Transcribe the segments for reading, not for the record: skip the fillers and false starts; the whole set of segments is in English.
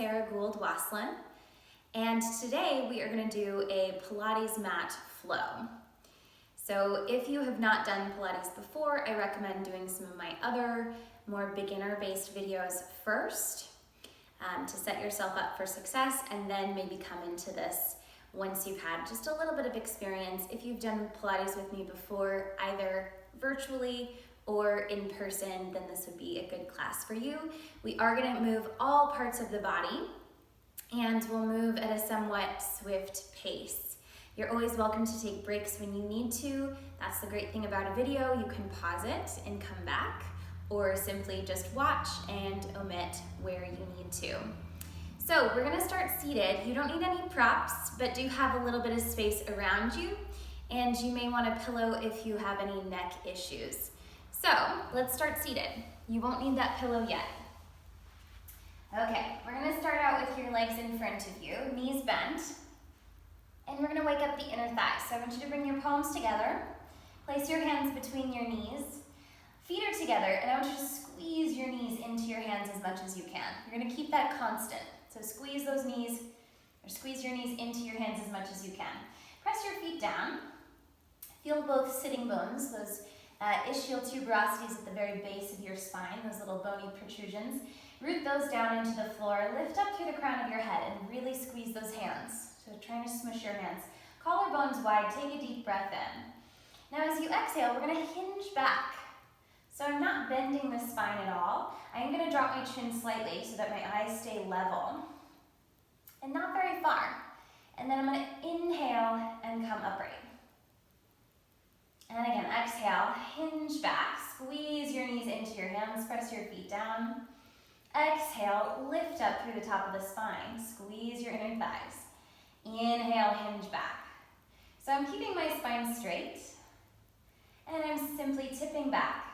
Gould-Waslohn, and today we are going to do a Pilates Mat Flow. So if you have not done Pilates before, I recommend doing some of my other more beginner-based videos first to set yourself up for success, and then maybe come into this once you've had just a little bit of experience. If you've done Pilates with me before, either virtually or in person, then this would be a good class for you. We are going to move all parts of the body, and we'll move at a somewhat swift pace. You're always welcome to take breaks when you need to. That's the great thing about a video. You can pause it and come back, or simply just watch and omit where you need to. So we're going to start seated. You don't need any props, but do have a little bit of space around you, and you may want a pillow if you have any neck issues. So let's start seated. You won't need that pillow yet. Okay, we're gonna start out with your legs in front of you, knees bent, and we're gonna wake up the inner thighs. So I want you to bring your palms together, place your hands between your knees, feet are together, and I want you to squeeze your knees into your hands as much as you can. You're gonna keep that constant. So squeeze those knees, or squeeze your knees into your hands as much as you can. Press your feet down. Feel both sitting bones, those ischial tuberosities at the very base of your spine, those little bony protrusions. Root those down into the floor. Lift up through the crown of your head and really squeeze those hands. So trying to smush your hands. Collarbones wide, take a deep breath in. Now as you exhale, we're gonna hinge back. So I'm not bending the spine at all. I am gonna drop my chin slightly so that my eyes stay level and not very far. And then I'm gonna inhale and come upright. And again, exhale, hinge back, squeeze your knees into your hands, press your feet down. Exhale, lift up through the top of the spine, squeeze your inner thighs. Inhale, hinge back. So I'm keeping my spine straight, and I'm simply tipping back,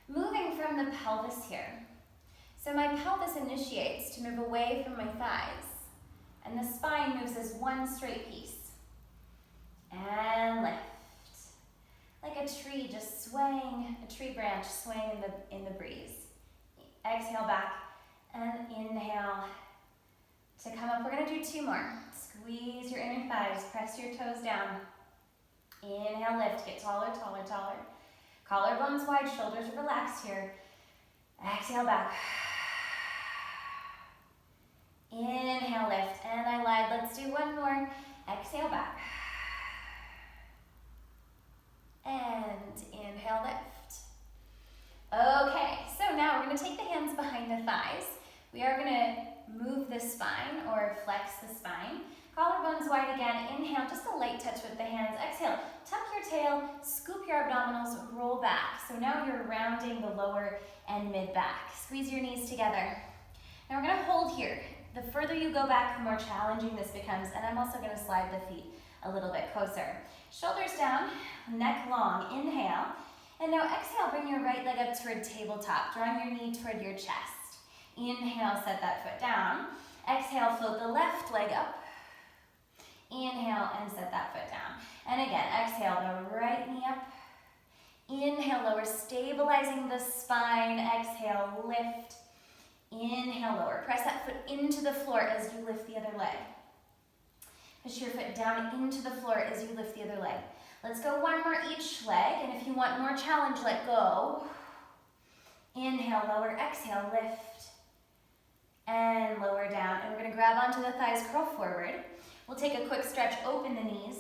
moving from the pelvis here. So my pelvis initiates to move away from my thighs, and the spine moves as one straight piece. And lift. Like a tree just swaying, a tree branch swaying in the breeze. Exhale back and inhale to come up. We're gonna do two more. Squeeze your inner thighs, press your toes down. Inhale, lift, get taller, taller, taller. Collarbones wide, shoulders relaxed here. Exhale back. Inhale, lift, and I lied. Let's do one more. Exhale back. And inhale, lift. Okay, so now we're gonna take the hands behind the thighs. We are gonna move the spine or flex the spine. Collarbones wide again. Inhale, just a light touch with the hands. Exhale, tuck your tail, scoop your abdominals, roll back. So now you're rounding the lower and mid back. Squeeze your knees together. Now we're gonna hold here. The further you go back, the more challenging this becomes, and I'm also gonna slide the feet a little bit closer. Shoulders down, neck long, inhale. And now exhale, bring your right leg up toward tabletop, drawing your knee toward your chest. Inhale, set that foot down. Exhale, float the left leg up. Inhale and set that foot down. And again, exhale, the right knee up. Inhale, lower, stabilizing the spine. Exhale, lift. Inhale, lower. Press that foot into the floor as you lift the other leg. Push your foot down into the floor as you lift the other leg. Let's go one more each leg, and if you want more challenge, let go. Inhale, lower, exhale, lift, and lower down. And we're gonna grab onto the thighs, curl forward. We'll take a quick stretch, open the knees,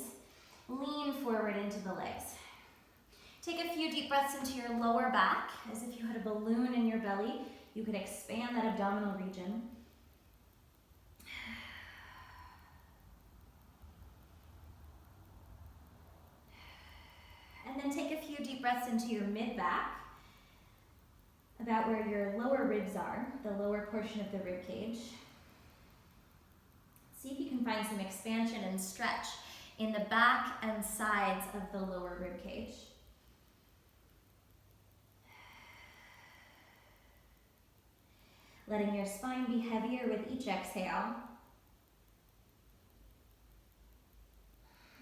lean forward into the legs. Take a few deep breaths into your lower back, as if you had a balloon in your belly. You could expand that abdominal region. And then take a few deep breaths into your mid-back, about where your lower ribs are, the lower portion of the rib cage. See if you can find some expansion and stretch in the back and sides of the lower rib cage. Letting your spine be heavier with each exhale.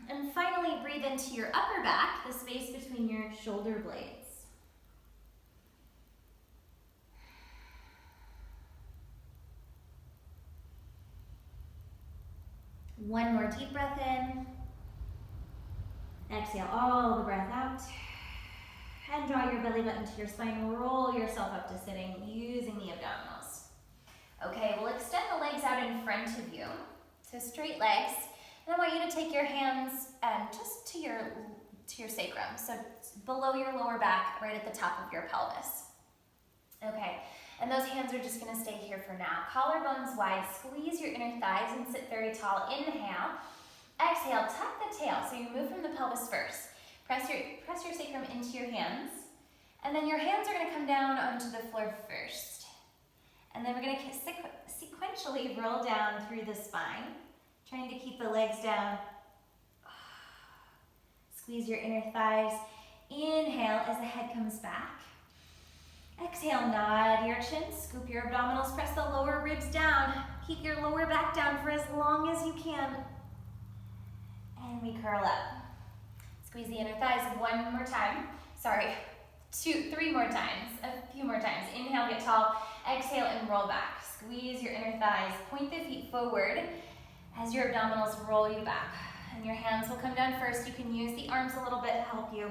And finally, breathe into your upper back, the space between your shoulder blades. One more deep breath in. Exhale all the breath out. And draw your belly button to your spine. Roll yourself up to sitting using the abdominals. Okay, we'll extend the legs out in front of you. So straight legs. And I want you to take your hands just to your sacrum. So below your lower back, right at the top of your pelvis. Okay, and those hands are just gonna stay here for now. Collarbones wide, squeeze your inner thighs and sit very tall. Inhale. Exhale, tuck the tail. So you move from the pelvis first. Press your sacrum into your hands. And then your hands are gonna come down onto the floor first. And then we're gonna sequentially roll down through the spine, trying to keep the legs down. Squeeze your inner thighs. Inhale as the head comes back. Exhale, nod your chin, scoop your abdominals, press the lower ribs down. Keep your lower back down for as long as you can. And we curl up. Squeeze the inner thighs one more time. Sorry, three more times, a few more times. Inhale, get tall. Exhale and roll back. Squeeze your inner thighs. Point the feet forward as your abdominals roll you back. And your hands will come down first. You can use the arms a little bit to help you.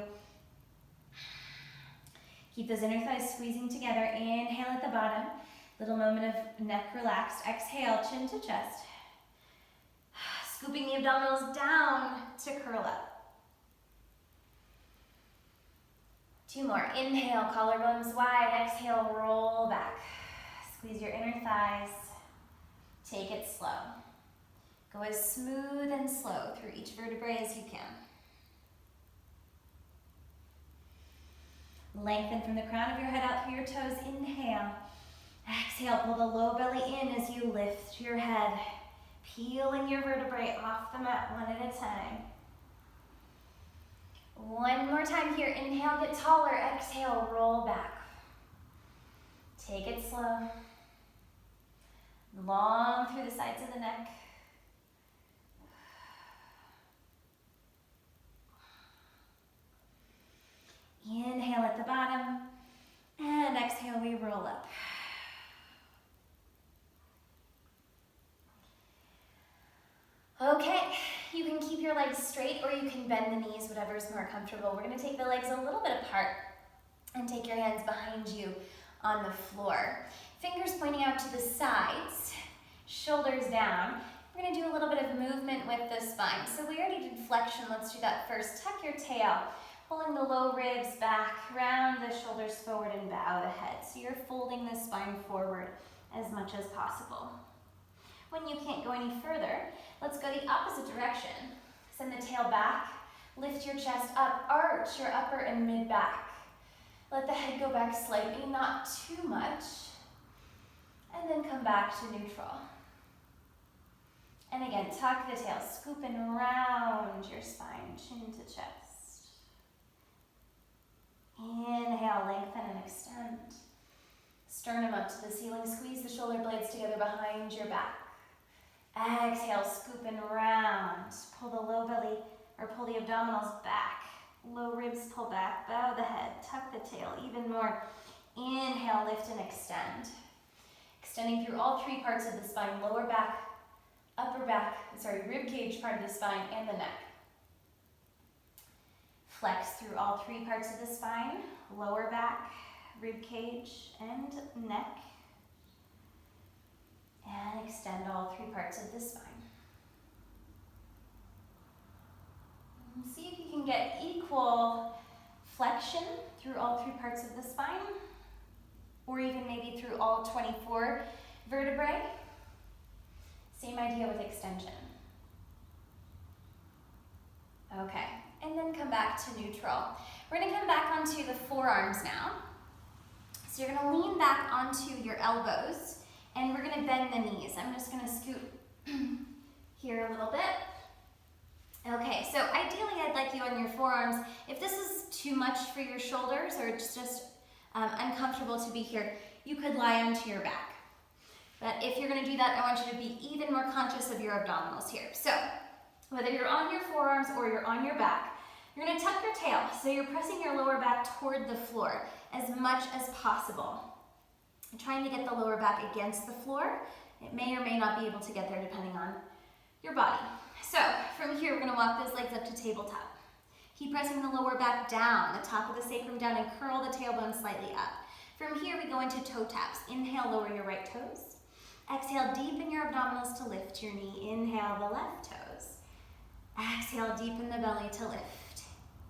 Keep those inner thighs squeezing together. Inhale at the bottom. Little moment of neck relaxed. Exhale, chin to chest. Scooping the abdominals down to curl up. Two more. Inhale, collarbones wide. Exhale, roll back. Squeeze your inner thighs. Take it slow. Go as smooth and slow through each vertebrae as you can. Lengthen from the crown of your head out through your toes. Inhale. Exhale, pull the low belly in as you lift your head. Peeling your vertebrae off the mat one at a time. One more time here. Inhale, get taller. Exhale, roll back. Take it slow. Long through the sides of the neck. Inhale at the bottom. And exhale, we roll up. Okay, you can keep your legs straight or you can bend the knees, whatever is more comfortable. We're gonna take the legs a little bit apart and take your hands behind you on the floor. Fingers pointing out to the sides, shoulders down. We're gonna do a little bit of movement with the spine. So we already did flexion, let's do that first. Tuck your tail, pulling the low ribs back, round the shoulders forward and bow the head. So you're folding the spine forward as much as possible. When you can't go any further, let's go the opposite direction. Send the tail back, lift your chest up, arch your upper and mid back. Let the head go back slightly, not too much. And then come back to neutral. And again, tuck the tail, scoop and round your spine, chin to chest. Inhale, lengthen and extend. Sternum up to the ceiling, squeeze the shoulder blades together behind your back. Exhale, scoop and round. Pull the low belly, or pull the abdominals back. Low ribs pull back, bow the head, tuck the tail even more. Inhale, lift and extend. Extending through all three parts of the spine, lower back, rib cage part of the spine and the neck. Flex through all three parts of the spine, lower back, rib cage and neck. And extend all three parts of the spine. See if you can get equal flexion through all three parts of the spine, or even maybe through all 24 vertebrae. Same idea with extension. Okay, and then come back to neutral. We're gonna come back onto the forearms now. So you're gonna lean back onto your elbows, and we're gonna bend the knees. I'm just gonna scoot here a little bit. Okay, so ideally I'd like you on your forearms. If this is too much for your shoulders or it's just uncomfortable to be here, you could lie onto your back. But if you're gonna do that, I want you to be even more conscious of your abdominals here. So whether you're on your forearms or you're on your back, you're gonna tuck your tail. So you're pressing your lower back toward the floor as much as possible. Trying to get the lower back against the floor. It may or may not be able to get there depending on your body. So from here, we're gonna walk those legs up to tabletop. Keep pressing the lower back down, the top of the sacrum down, and curl the tailbone slightly up. From here, we go into toe taps. Inhale, lower your right toes. Exhale, deepen your abdominals to lift your knee. Inhale, the left toes. Exhale, deepen the belly to lift.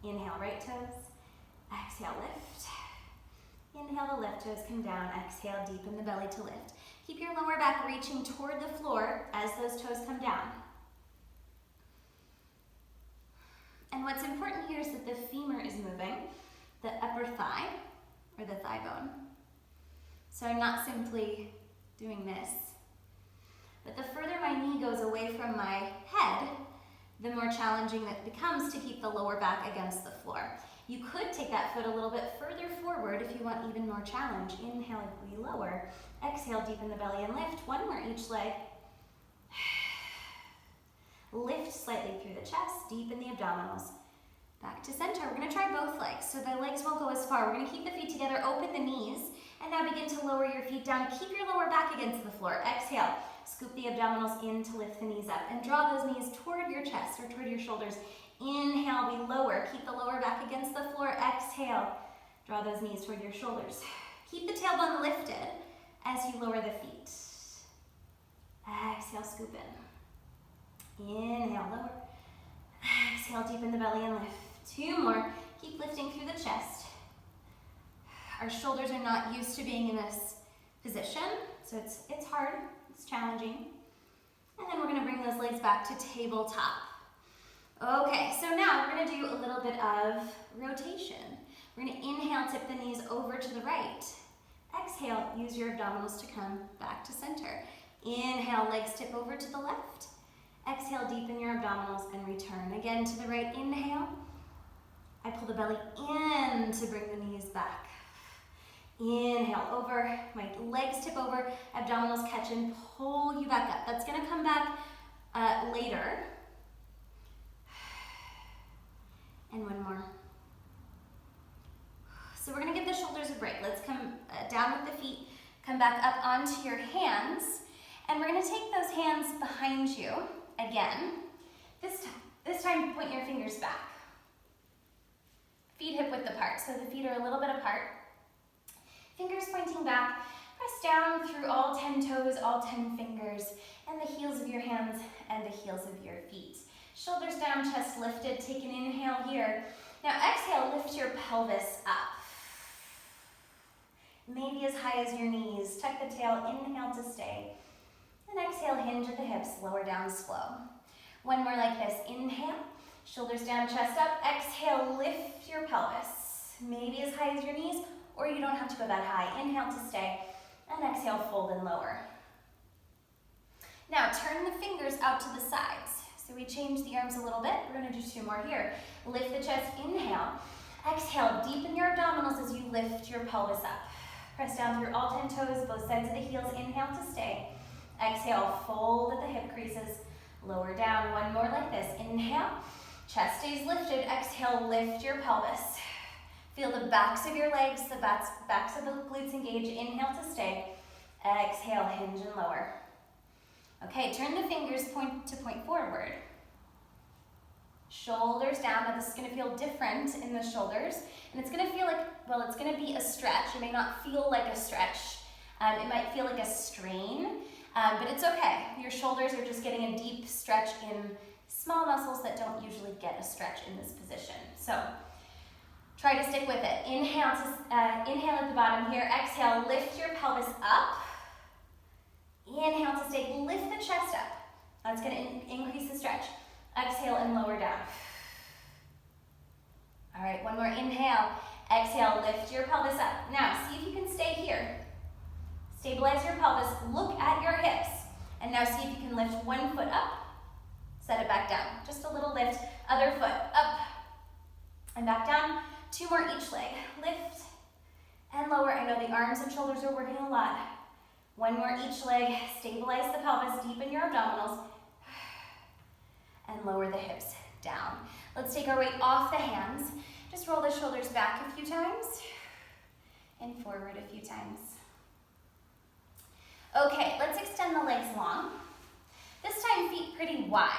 Inhale, right toes. Exhale, lift. Inhale, the left toes come down. Exhale, deepen the belly to lift. Keep your lower back reaching toward the floor as those toes come down. And what's important here is that the femur is moving, the upper thigh, or the thigh bone. So I'm not simply doing this. But the further my knee goes away from my head, the more challenging it becomes to keep the lower back against the floor. You could take that foot a little bit further forward if you want even more challenge. Inhale, we lower. Exhale, deepen the belly and lift. One more each leg. Lift slightly through the chest, deepen the abdominals. Back to center. We're gonna try both legs, so the legs won't go as far. We're gonna keep the feet together, open the knees, and now begin to lower your feet down. Keep your lower back against the floor. Exhale, scoop the abdominals in to lift the knees up, and draw those knees toward your chest or toward your shoulders. Inhale, we lower. Keep the lower back against the floor. Exhale, draw those knees toward your shoulders. Keep the tailbone lifted as you lower the feet. Exhale, scoop in. Inhale, lower. Exhale, deepen the belly and lift. Two more. Keep lifting through the chest. Our shoulders are not used to being in this position, so it's hard, it's challenging. And then we're gonna bring those legs back to tabletop. Okay, so now we're gonna do a little bit of rotation. We're gonna inhale, tip the knees over to the right. Exhale, use your abdominals to come back to center. Inhale, legs tip over to the left. Exhale, deepen your abdominals and return. Again to the right, inhale. I pull the belly in to bring the knees back. Inhale, over, my legs tip over, abdominals catch and pull you back up. That's gonna come back later. And one more. So we're gonna give the shoulders a break. Let's come down with the feet, come back up onto your hands, and we're gonna take those hands behind you again. This time point your fingers back. Feet hip width apart, so the feet are a little bit apart. Fingers pointing back, press down through all 10 toes, all 10 fingers, and the heels of your hands and the heels of your feet. Shoulders down, chest lifted, take an inhale here. Now exhale, lift your pelvis up. Maybe as high as your knees. Tuck the tail, inhale to stay. And exhale, hinge at the hips, lower down slow. One more like this, inhale, shoulders down, chest up. Exhale, lift your pelvis. Maybe as high as your knees, or you don't have to go that high. Inhale to stay, and exhale, fold and lower. Now turn the fingers out to the sides. So we change the arms a little bit. We're gonna do two more here. Lift the chest, inhale. Exhale, deepen your abdominals as you lift your pelvis up. Press down through all 10 toes, both sides of the heels, inhale to stay. Exhale, fold at the hip creases, lower down. One more like this, inhale. Chest stays lifted, exhale, lift your pelvis. Feel the backs of your legs, the backs of the glutes engage, inhale to stay. Exhale, hinge and lower. Okay, turn the fingers point to point forward. Shoulders down. Now this is gonna feel different in the shoulders, and it's gonna feel like, well, it's gonna be a stretch. It may not feel like a stretch. It might feel like a strain, but it's okay. Your shoulders are just getting a deep stretch in small muscles that don't usually get a stretch in this position. So try to stick with it. Inhale at the bottom here. Exhale, lift your pelvis up. Inhale to stay, lift the chest up. That's gonna increase the stretch. Exhale and lower down. All right, one more inhale. Exhale, lift your pelvis up. Now, see if you can stay here. Stabilize your pelvis, look at your hips. And now see if you can lift one foot up, set it back down. Just a little lift, other foot up and back down. Two more each leg. Lift and lower. I know the arms and shoulders are working a lot. One more each leg. Stabilize the pelvis, deepen your abdominals, and lower the hips down. Let's take our weight off the hands. Just roll the shoulders back a few times and forward a few times. Okay, let's extend the legs long. This time feet pretty wide.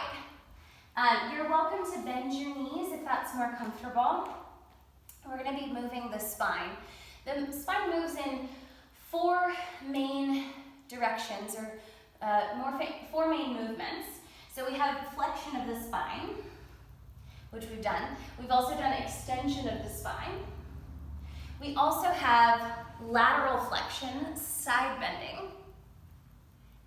You're welcome to bend your knees if that's more comfortable. We're going to be moving the spine. The spine moves in four main directions, or four main movements. So we have flexion of the spine, which we've done. We've also done extension of the spine. We also have lateral flexion, side bending.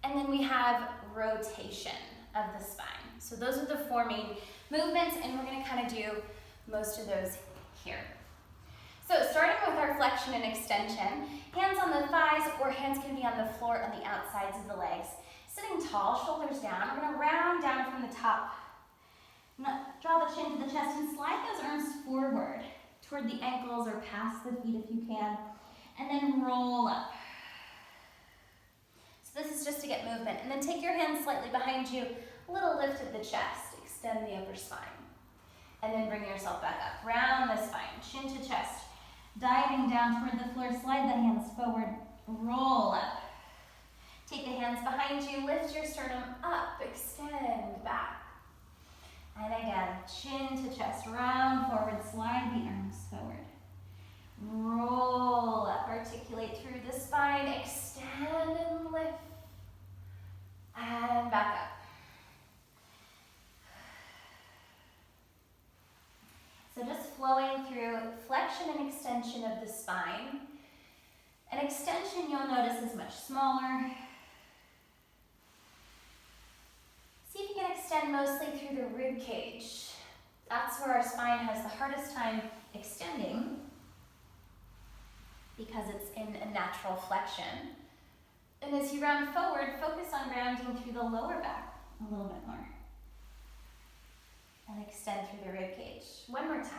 And then we have rotation of the spine. So those are the four main movements, and we're going to kind of do most of those here. So starting with our flexion and extension, hands on the thighs or hands can be on the floor on the outsides of the legs. Sitting tall, shoulders down. We're going to round down from the top. Draw the chin to the chest and slide those arms forward toward the ankles or past the feet if you can. And then roll up. So this is just to get movement. And then take your hands slightly behind you, a little lift of the chest, extend the upper spine. And then bring yourself back up. Round the spine, chin to chest. Diving down toward the floor, slide the hands forward, roll up. Take the hands behind you, lift your sternum up, extend back. And again, chin to chest, round forward, slide the arms forward. Roll up, articulate through the spine, extend and lift. And back up. So just flowing through flexion and extension of the spine. An extension you'll notice is much smaller. See if you can extend mostly through the rib cage. That's where our spine has the hardest time extending because it's in a natural flexion. And as you round forward, focus on rounding through the lower back a little bit more. And extend through the rib cage. One more time.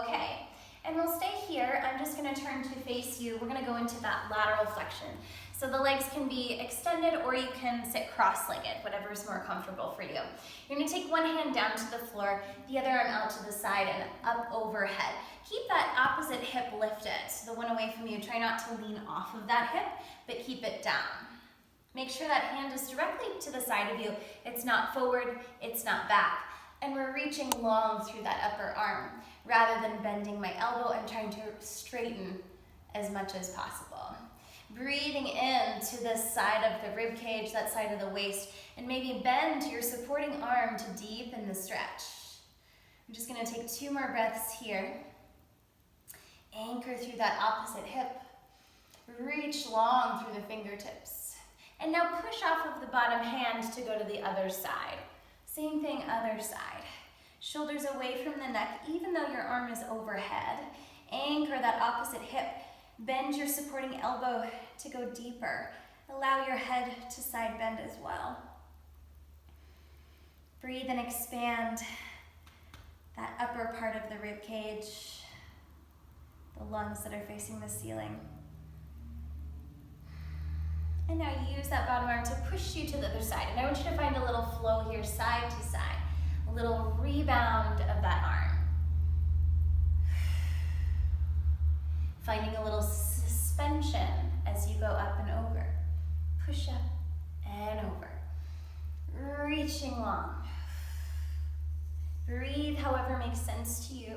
Okay, and we'll stay here. I'm just going to turn to face you. We're going to go into that lateral flexion. So the legs can be extended or you can sit cross-legged, whatever is more comfortable for you. You're going to take one hand down to the floor, the other arm out to the side and up overhead. Keep that opposite hip lifted, so the one away from you. Try not to lean off of that hip, but keep it down. Make sure that hand is directly to the side of you. It's not forward, it's not back. And we're reaching long through that upper arm, rather than bending my elbow and trying to straighten as much as possible. Breathing in to this side of the rib cage, that side of the waist, and maybe bend your supporting arm to deepen the stretch. I'm just going to take 2 more breaths here. Anchor through that opposite hip. Reach long through the fingertips. And now push off of the bottom hand to go to the other side. Same thing, other side. Shoulders away from the neck, even though your arm is overhead. Anchor that opposite hip. Bend your supporting elbow to go deeper. Allow your head to side bend as well. Breathe and expand that upper part of the rib cage, the lungs that are facing the ceiling. And now use that bottom arm to push you to the other side. And I want you to find a little flow here, side to side. A little rebound of that arm. Finding a little suspension as you go up and over. Push up and over. Reaching long. Breathe however makes sense to you.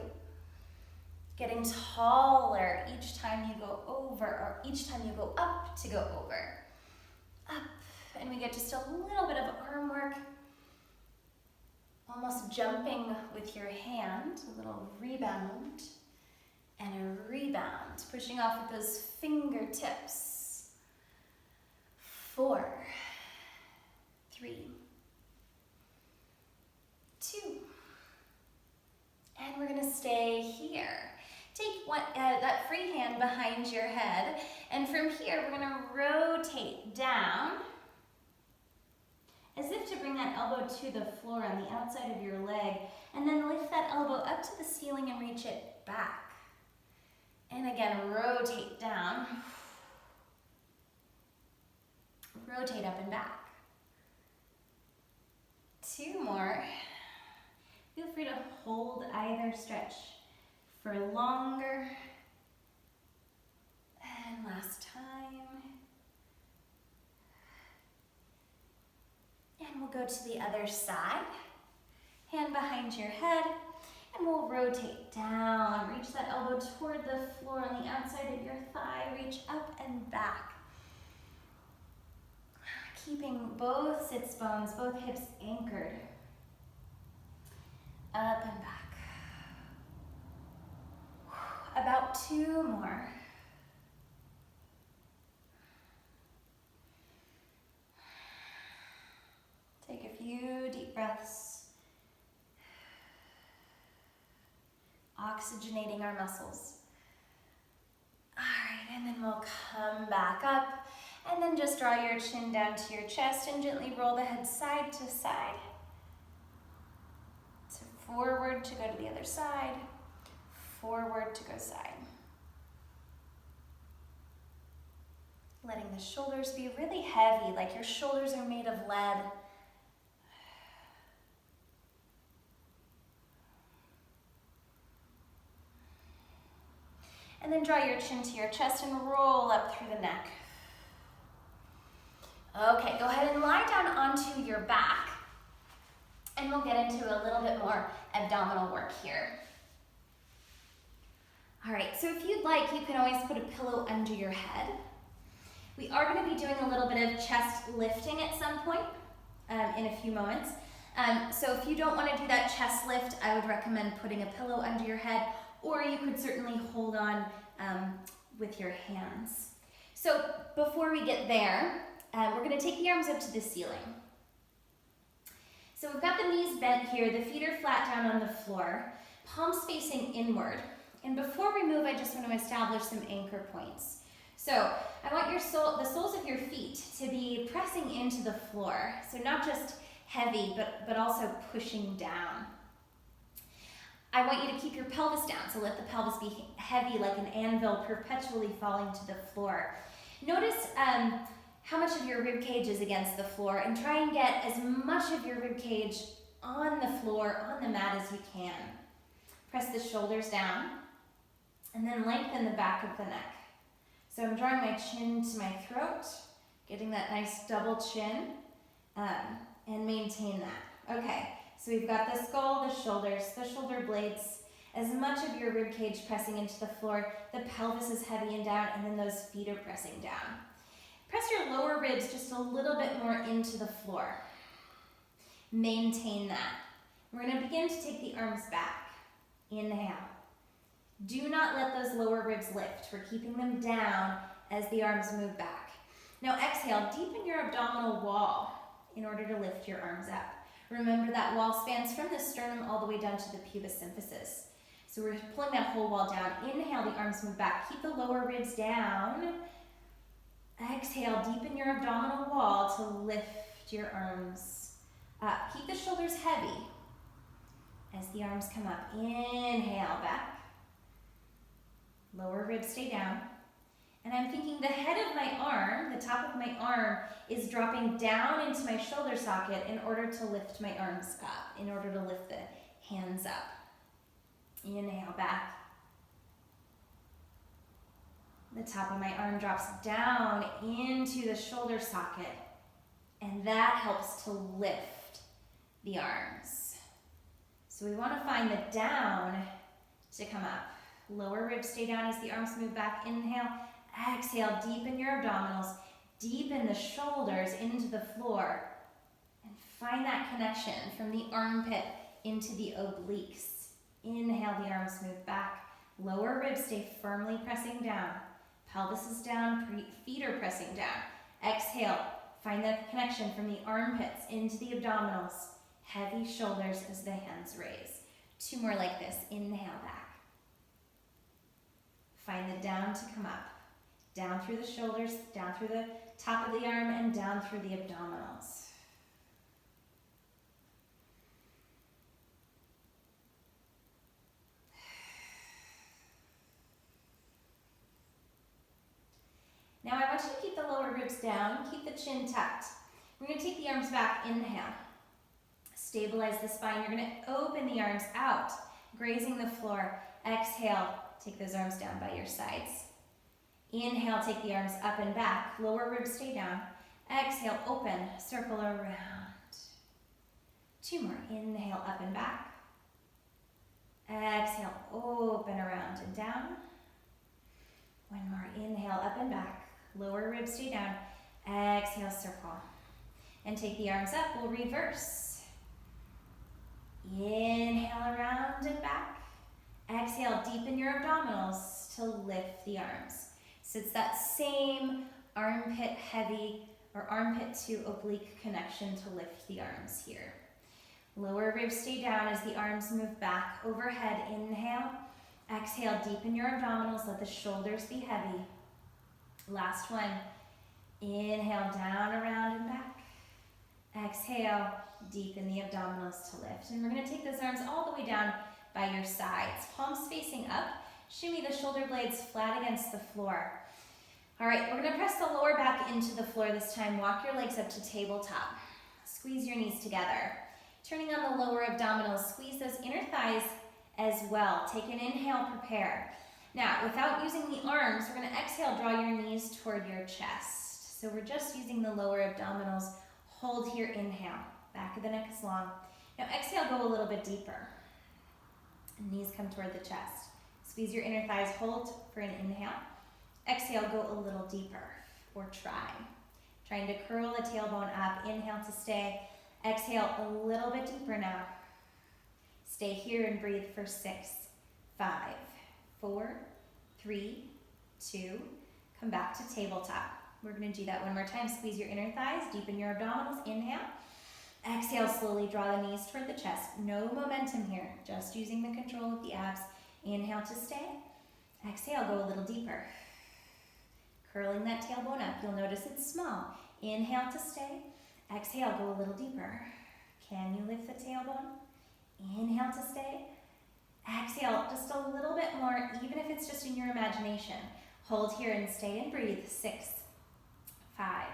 Getting taller each time you go over, or each time you go up to go over. Up, and we get just a little bit of arm work. Almost jumping with your hand, a little rebound and a rebound. Pushing off with those fingertips. 4, 3, 2. And we're gonna stay here. Take that free hand behind your head, and from here we're gonna rotate down as if to bring that elbow to the floor on the outside of your leg, and then lift that elbow up to the ceiling and reach it back. And again, rotate down. Rotate up and back. 2 more. Feel free to hold either stretch for longer And last time. And we'll go to the other side. Hand behind your head. And we'll rotate down. Reach that elbow toward the floor on the outside of your thigh. Reach up and back. Keeping both sits bones, both hips anchored. Up and back. About 2 more. Take a few deep breaths. Oxygenating our muscles. All right, and then we'll come back up. And then just draw your chin down to your chest and gently roll the head side to side. So forward to go to the other side. Forward to go side. Letting the shoulders be really heavy, like your shoulders are made of lead. And then draw your chin to your chest and roll up through the neck. Okay, go ahead and lie down onto your back. And we'll get into a little bit more abdominal work here. All right, so if you'd like, you can always put a pillow under your head. We are going to be doing a little bit of chest lifting at some point in a few moments. So if you don't want to do that chest lift, I would recommend putting a pillow under your head, or you could certainly hold on with your hands. So before we get there, we're going to take the arms up to the ceiling. So we've got the knees bent here, the feet are flat down on the floor, palms facing inward. And before we move, I just want to establish some anchor points. So I want the soles of your feet to be pressing into the floor. So not just heavy, but also pushing down. I want you to keep your pelvis down, so let the pelvis be heavy like an anvil perpetually falling to the floor. Notice how much of your rib cage is against the floor, and try and get as much of your rib cage on the floor, on the mat as you can. Press the shoulders down, and then lengthen the back of the neck. So I'm drawing my chin to my throat, getting that nice double chin, and maintain that. Okay, so we've got the skull, the shoulders, the shoulder blades, as much of your rib cage pressing into the floor, the pelvis is heavy and down, and then those feet are pressing down. Press your lower ribs just a little bit more into the floor. Maintain that. We're going to begin to take the arms back. Inhale. Do not let those lower ribs lift. We're keeping them down as the arms move back. Now exhale, deepen your abdominal wall in order to lift your arms up. Remember that wall spans from the sternum all the way down to the pubis symphysis. So we're pulling that whole wall down. Inhale, the arms move back. Keep the lower ribs down. Exhale, deepen your abdominal wall to lift your arms up. Keep the shoulders heavy as the arms come up. Inhale, back. Lower ribs stay down. And I'm thinking the head of my arm, the top of my arm, is dropping down into my shoulder socket in order to lift my arms up, in order to lift the hands up. Inhale, back. The top of my arm drops down into the shoulder socket, and that helps to lift the arms. So we want to find the down to come up. Lower ribs stay down as the arms move back. Inhale, exhale, deepen your abdominals, deepen the shoulders into the floor, and find that connection from the armpit into the obliques. Inhale, the arms move back. Lower ribs stay firmly pressing down. Pelvis is down, feet are pressing down. Exhale, find the connection from the armpits into the abdominals. Heavy shoulders as the hands raise. 2 more like this. Inhale, back. Find the down to come up. Down through the shoulders, down through the top of the arm, and down through the abdominals. Now I want you to keep the lower ribs down, keep the chin tucked. We're going to take the arms back, inhale. Stabilize the spine. You're going to open the arms out, grazing the floor. Exhale, take those arms down by your sides. Inhale, take the arms up and back. Lower ribs stay down. Exhale, open, circle around. 2 more. Inhale, up and back. Exhale, open around and down. 1 more. Inhale, up and back. Lower ribs stay down. Exhale, circle. And take the arms up. We'll reverse. Inhale, around and back. Exhale, deepen your abdominals to lift the arms. So it's that same armpit heavy or armpit to oblique connection to lift the arms here. Lower ribs stay down as the arms move back overhead. Inhale. Exhale, deepen your abdominals. Let the shoulders be heavy. Last one. Inhale, down, around, and back. Exhale, deepen the abdominals to lift. And we're going to take those arms all the way down by your sides. Palms facing up. Shimmy the shoulder blades flat against the floor. All right, we're going to press the lower back into the floor this time. Walk your legs up to tabletop. Squeeze your knees together. Turning on the lower abdominals, squeeze those inner thighs as well. Take an inhale, prepare. Now, without using the arms, we're going to exhale, draw your knees toward your chest. So we're just using the lower abdominals. Hold here, inhale. Back of the neck is long. Now exhale, go a little bit deeper. Knees come toward the chest. Squeeze your inner thighs, hold for an inhale. Exhale, go a little deeper, or try. Trying to curl the tailbone up. Inhale to stay. Exhale a little bit deeper now. Stay here and breathe for 6, 5, 4, 3, 2. Come back to tabletop. We're going to do that one more time. Squeeze your inner thighs, deepen your abdominals. Inhale. Exhale, slowly draw the knees toward the chest. No momentum here, just using the control of the abs. Inhale to stay. Exhale, go a little deeper. Curling that tailbone up. You'll notice it's small. Inhale to stay. Exhale, go a little deeper. Can you lift the tailbone? Inhale to stay. Exhale, just a little bit more, even if it's just in your imagination. Hold here and stay and breathe. 6, 5,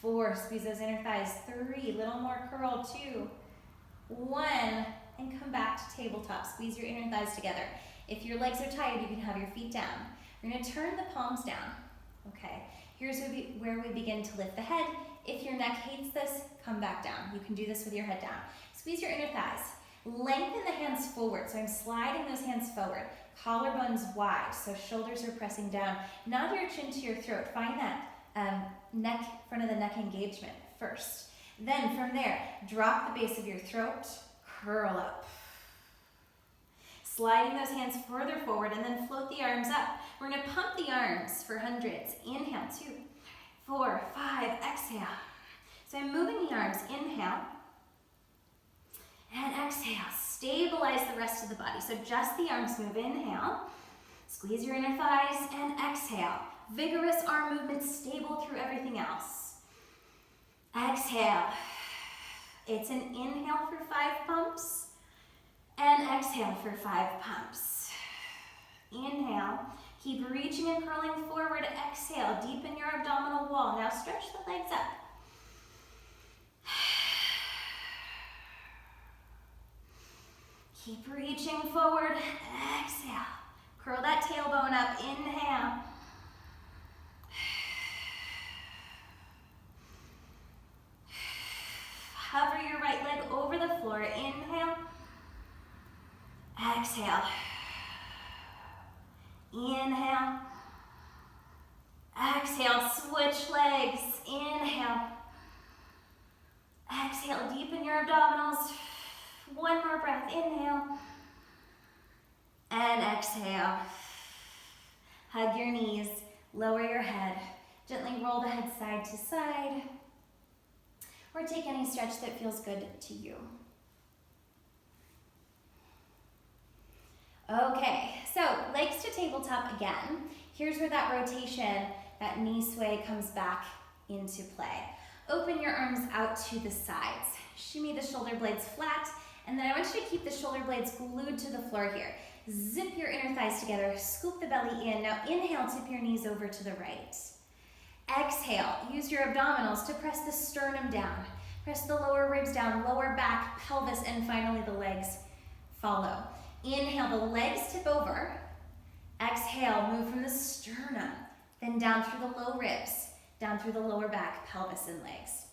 4. Squeeze those inner thighs. 3. Little more curl. 2, 1. And come back to tabletop. Squeeze your inner thighs together. If your legs are tired, you can have your feet down. We're going to turn the palms down. Okay. Here's where we begin to lift the head. If your neck hates this, come back down. You can do this with your head down. Squeeze your inner thighs. Lengthen the hands forward. So I'm sliding those hands forward. Collarbones wide, so shoulders are pressing down. Nod your chin to your throat. Find that front of the neck engagement first. Then from there, drop the base of your throat, curl up. Sliding those hands further forward and then float the arms up. We're going to pump the arms for hundreds. Inhale, 2, 4, 5, exhale. So I'm moving the arms. Inhale and exhale. Stabilize the rest of the body. So just the arms move. Inhale. Squeeze your inner thighs and exhale. Vigorous arm movement, stable through everything else. Exhale. It's an inhale for 5 pumps and exhale for 5 pumps. Inhale. Keep reaching and curling forward. Exhale. Deepen your abdominal wall. Now stretch the legs up. Keep reaching forward. Exhale. Curl that tailbone up. Inhale. Hover your right leg over the floor. Inhale. Exhale. Inhale. Exhale. Switch legs. Inhale. Exhale. Deepen your abdominals. One more breath. Inhale. And exhale. Hug your knees. Lower your head. Gently roll the head side to side. Or take any stretch that feels good to you. Okay, so legs to tabletop again. Here's where that rotation, that knee sway comes back into play. Open your arms out to the sides. Shimmy the shoulder blades flat, and then I want you to keep the shoulder blades glued to the floor here. Zip your inner thighs together, scoop the belly in. Now inhale, tip your knees over to the right. Exhale, use your abdominals to press the sternum down. Press the lower ribs down, lower back, pelvis, and finally the legs follow. Inhale, the legs tip over. Exhale, move from the sternum, then down through the low ribs, down through the lower back, pelvis, and legs.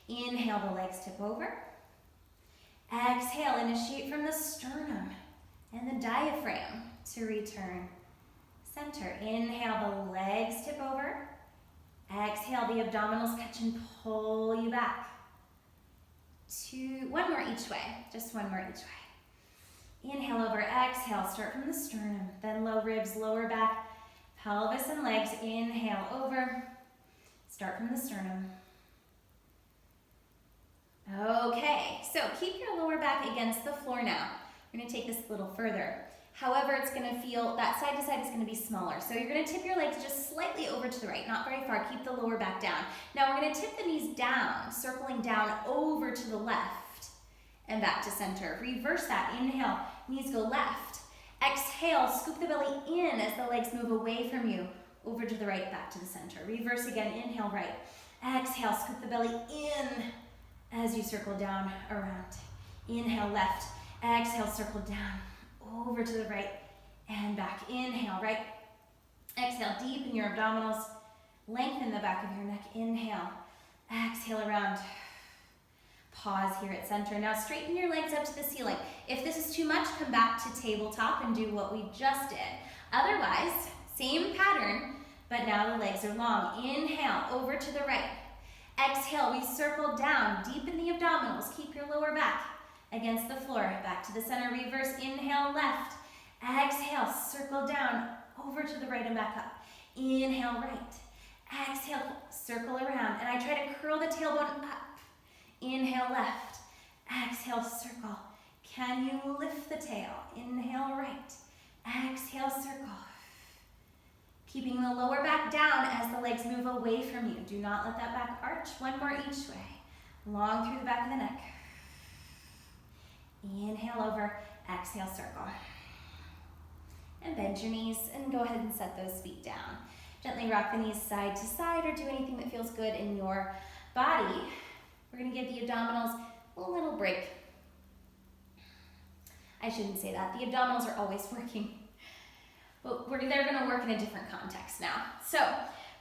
Inhale, the legs tip over. Exhale, initiate from the sternum and the diaphragm to return center. Inhale, the legs tip over. Exhale, the abdominals catch and pull you back. One more each way, just one more each way. Inhale over, exhale, start from the sternum, then low ribs, lower back, pelvis and legs. Inhale over, start from the sternum. Okay, so keep your lower back against the floor now. We're gonna take this a little further. However, it's gonna feel, that side to side is gonna be smaller. So you're gonna tip your legs just slightly over to the right, not very far. Keep the lower back down. Now we're gonna tip the knees down, circling down over to the left and back to center. Reverse that, inhale, knees go left. Exhale, scoop the belly in as the legs move away from you, over to the right, back to the center. Reverse again, inhale, right. Exhale, scoop the belly in as you circle down, around. Inhale, left. Exhale, circle down, over to the right and back. Inhale, right. Exhale, deepen your abdominals. Lengthen the back of your neck. Inhale. Exhale, around. Pause here at center. Now straighten your legs up to the ceiling. If this is too much, come back to tabletop and do what we just did. Otherwise, same pattern, but now the legs are long. Inhale, over to the right. Exhale, we circle down. Deepen the abdominals. Keep your lower back against the floor. Back to the center, reverse, inhale, left. Exhale, circle down, over to the right and back up. Inhale, right. Exhale, circle around. And I try to curl the tailbone up. Inhale, left. Exhale, circle. Can you lift the tail? Inhale, right. Exhale, circle. Keeping the lower back down as the legs move away from you. Do not let that back arch. One more each way. Long through the back of the neck. Inhale over, exhale, circle. And bend your knees and go ahead and set those feet down. Gently rock the knees side to side or do anything that feels good in your body. We're gonna give the abdominals a little break. I shouldn't say that. The abdominals are always working. But they're gonna work in a different context now. So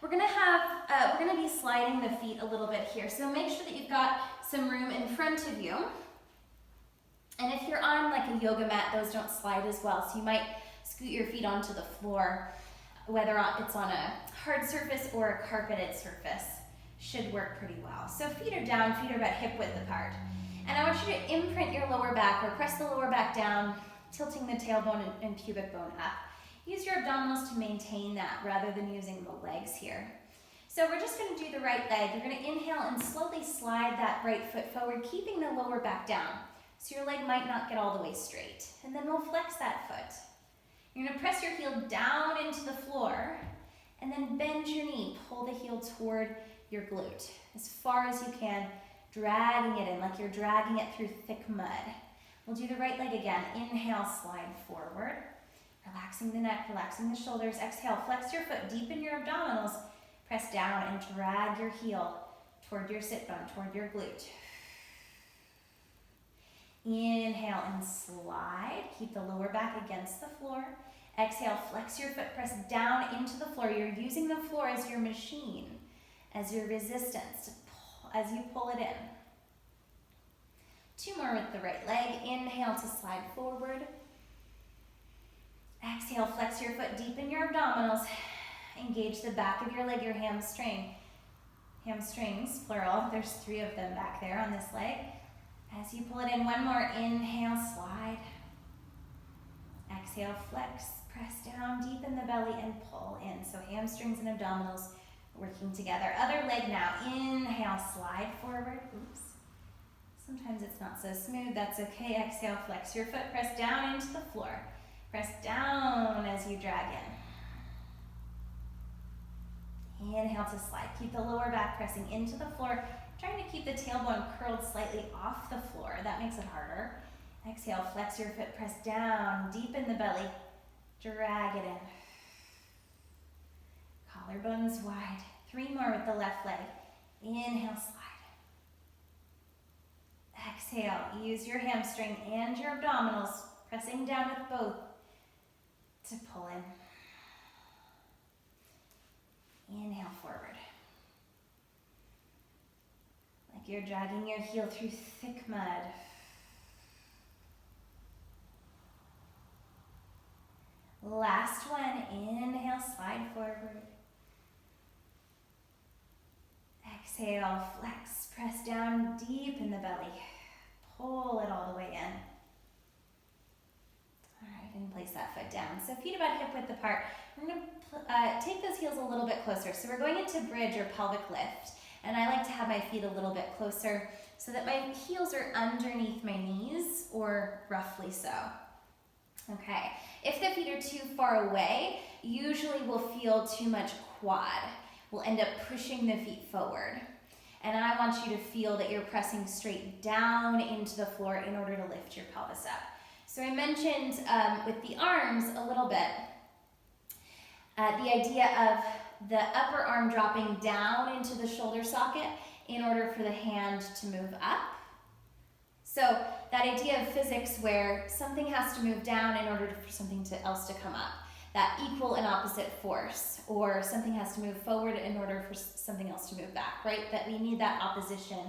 we're gonna be sliding the feet a little bit here. So make sure that you've got some room in front of you. And if you're on like a yoga mat, those don't slide as well. So you might scoot your feet onto the floor, whether it's on a hard surface or a carpeted surface, should work pretty well. So feet are down, feet are about hip width apart. And I want you to imprint your lower back or press the lower back down, tilting the tailbone and pubic bone up. Use your abdominals to maintain that rather than using the legs here. So we're just gonna do the right leg. You're gonna inhale and slowly slide that right foot forward, keeping the lower back down. So your leg might not get all the way straight. And then we'll flex that foot. You're gonna press your heel down into the floor and then bend your knee. Pull the heel toward your glute as far as you can, dragging it in like you're dragging it through thick mud. We'll do the right leg again. Inhale, slide forward. Relaxing the neck, relaxing the shoulders. Exhale, flex your foot, deepen your abdominals. Press down and drag your heel toward your sit bone, toward your glute. Inhale and slide. Keep the lower back against the floor. Exhale, flex your foot, press down into the floor. You're using the floor as your machine, as your resistance, as you pull it in. 2 more with the right leg. Inhale to slide forward. Exhale, flex your foot, deepen your abdominals. Engage the back of your leg, your hamstring. Hamstrings, plural. There's 3 of them back there on this leg. As you pull it in, 1 more, inhale, slide. Exhale, flex, press down, deepen the belly, and pull in. So hamstrings and abdominals working together. Other leg now, inhale, slide forward. Oops. Sometimes it's not so smooth, that's okay. Exhale, flex your foot, press down into the floor. Press down as you drag in. Inhale to slide. Keep the lower back pressing into the floor. Trying to keep the tailbone curled slightly off the floor. That makes it harder. Exhale, flex your foot, press down, deepen the belly, drag it in. Collarbones wide. 3 more with the left leg. Inhale, slide. Exhale, use your hamstring and your abdominals, pressing down with both to pull in. Like you're dragging your heel through thick mud. Last one, inhale, slide forward. Exhale, flex, press down deep in the belly. Pull it all the way in. All right, and place that foot down. So feet about hip width apart. We're gonna take those heels a little bit closer. So we're going into bridge or pelvic lift. And I like to have my feet a little bit closer so that my heels are underneath my knees, or roughly so. Okay, if the feet are too far away, usually we'll feel too much quad. We'll end up pushing the feet forward. And I want you to feel that you're pressing straight down into the floor in order to lift your pelvis up. So I mentioned with the arms a little bit, the idea of the upper arm dropping down into the shoulder socket in order for the hand to move up. So that idea of physics where something has to move down in order for something else to come up. That equal and opposite force, or something has to move forward in order for something else to move back, right? That we need that opposition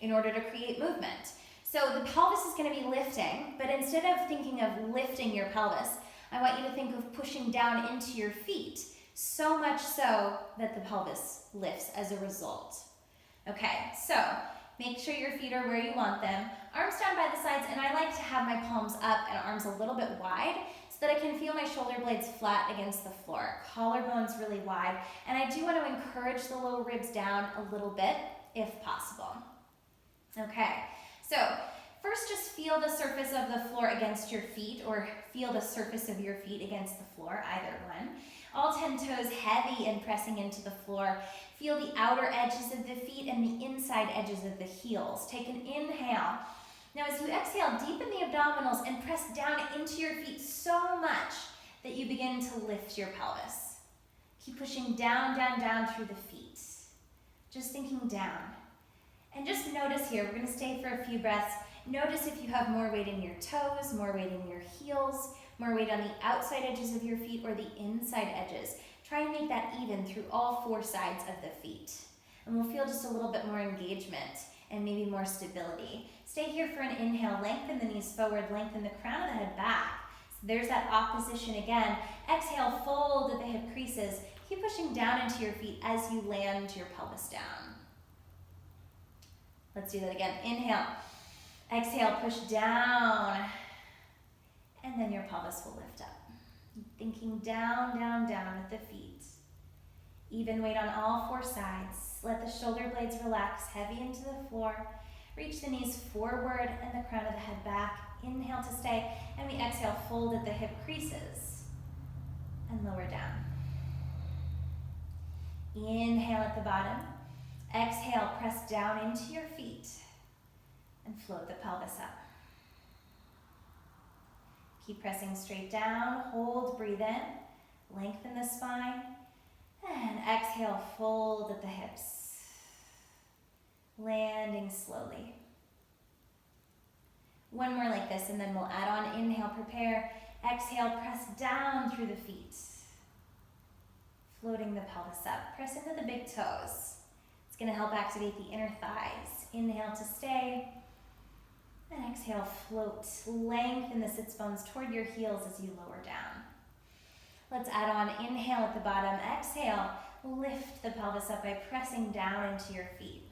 in order to create movement. So the pelvis is going to be lifting, but instead of thinking of lifting your pelvis, I want you to think of pushing down into your feet, so much so that the pelvis lifts as a result. Okay, so make sure your feet are where you want them. Arms down by the sides, and I like to have my palms up and arms a little bit wide so that I can feel my shoulder blades flat against the floor. Collarbones really wide, and I do want to encourage the low ribs down a little bit if possible. Okay, so first just feel the surface of the floor against your feet, or feel the surface of your feet against the floor, either one. All 10 toes heavy and pressing into the floor. Feel the outer edges of the feet and the inside edges of the heels. Take an inhale. Now as you exhale, deepen the abdominals and press down into your feet so much that you begin to lift your pelvis. Keep pushing down, down, down through the feet. Just thinking down. And just notice here, we're going to stay for a few breaths. Notice if you have more weight in your toes, more weight in your heels, more weight on the outside edges of your feet or the inside edges. Try and make that even through all 4 sides of the feet. And we'll feel just a little bit more engagement and maybe more stability. Stay here for an inhale. Lengthen the knees forward, lengthen the crown of the head back. So there's that opposition again. Exhale, fold at the hip creases. Keep pushing down into your feet as you land your pelvis down. Let's do that again. Inhale. Exhale, push down. And then your pelvis will lift up. Thinking down, down, down with the feet. Even weight on all 4 sides. Let the shoulder blades relax, heavy into the floor. Reach the knees forward and the crown of the head back. Inhale to stay. And we exhale, fold at the hip creases. And lower down. Inhale at the bottom. Exhale, press down into your feet. And float the pelvis up. Keep pressing straight down, hold, breathe in, lengthen the spine, and exhale, fold at the hips. Landing slowly. One more like this, and then we'll add on. Inhale, prepare. Exhale, press down through the feet. Floating the pelvis up. Press into the big toes. It's going to help activate the inner thighs. Inhale to stay. And exhale, float. Lengthen the sits bones toward your heels as you lower down. Let's add on. Inhale at the bottom. Exhale, lift the pelvis up by pressing down into your feet.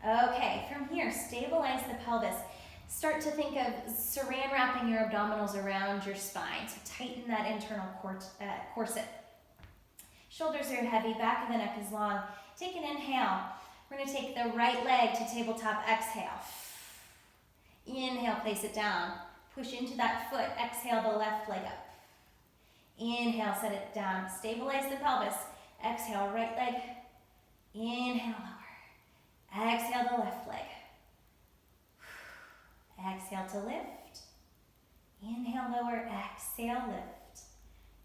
Okay, from here, stabilize the pelvis. Start to think of saran wrapping your abdominals around your spine. So tighten that internal corset. Shoulders are heavy, back of the neck is long. Take an inhale. We're going to take the right leg to tabletop. Exhale. Inhale, place it down. Push into that foot. Exhale, the left leg up. Inhale, set it down. Stabilize the pelvis. Exhale, right leg. Inhale, lower. Exhale, the left leg. Exhale to lift. Inhale, lower. Exhale, lift.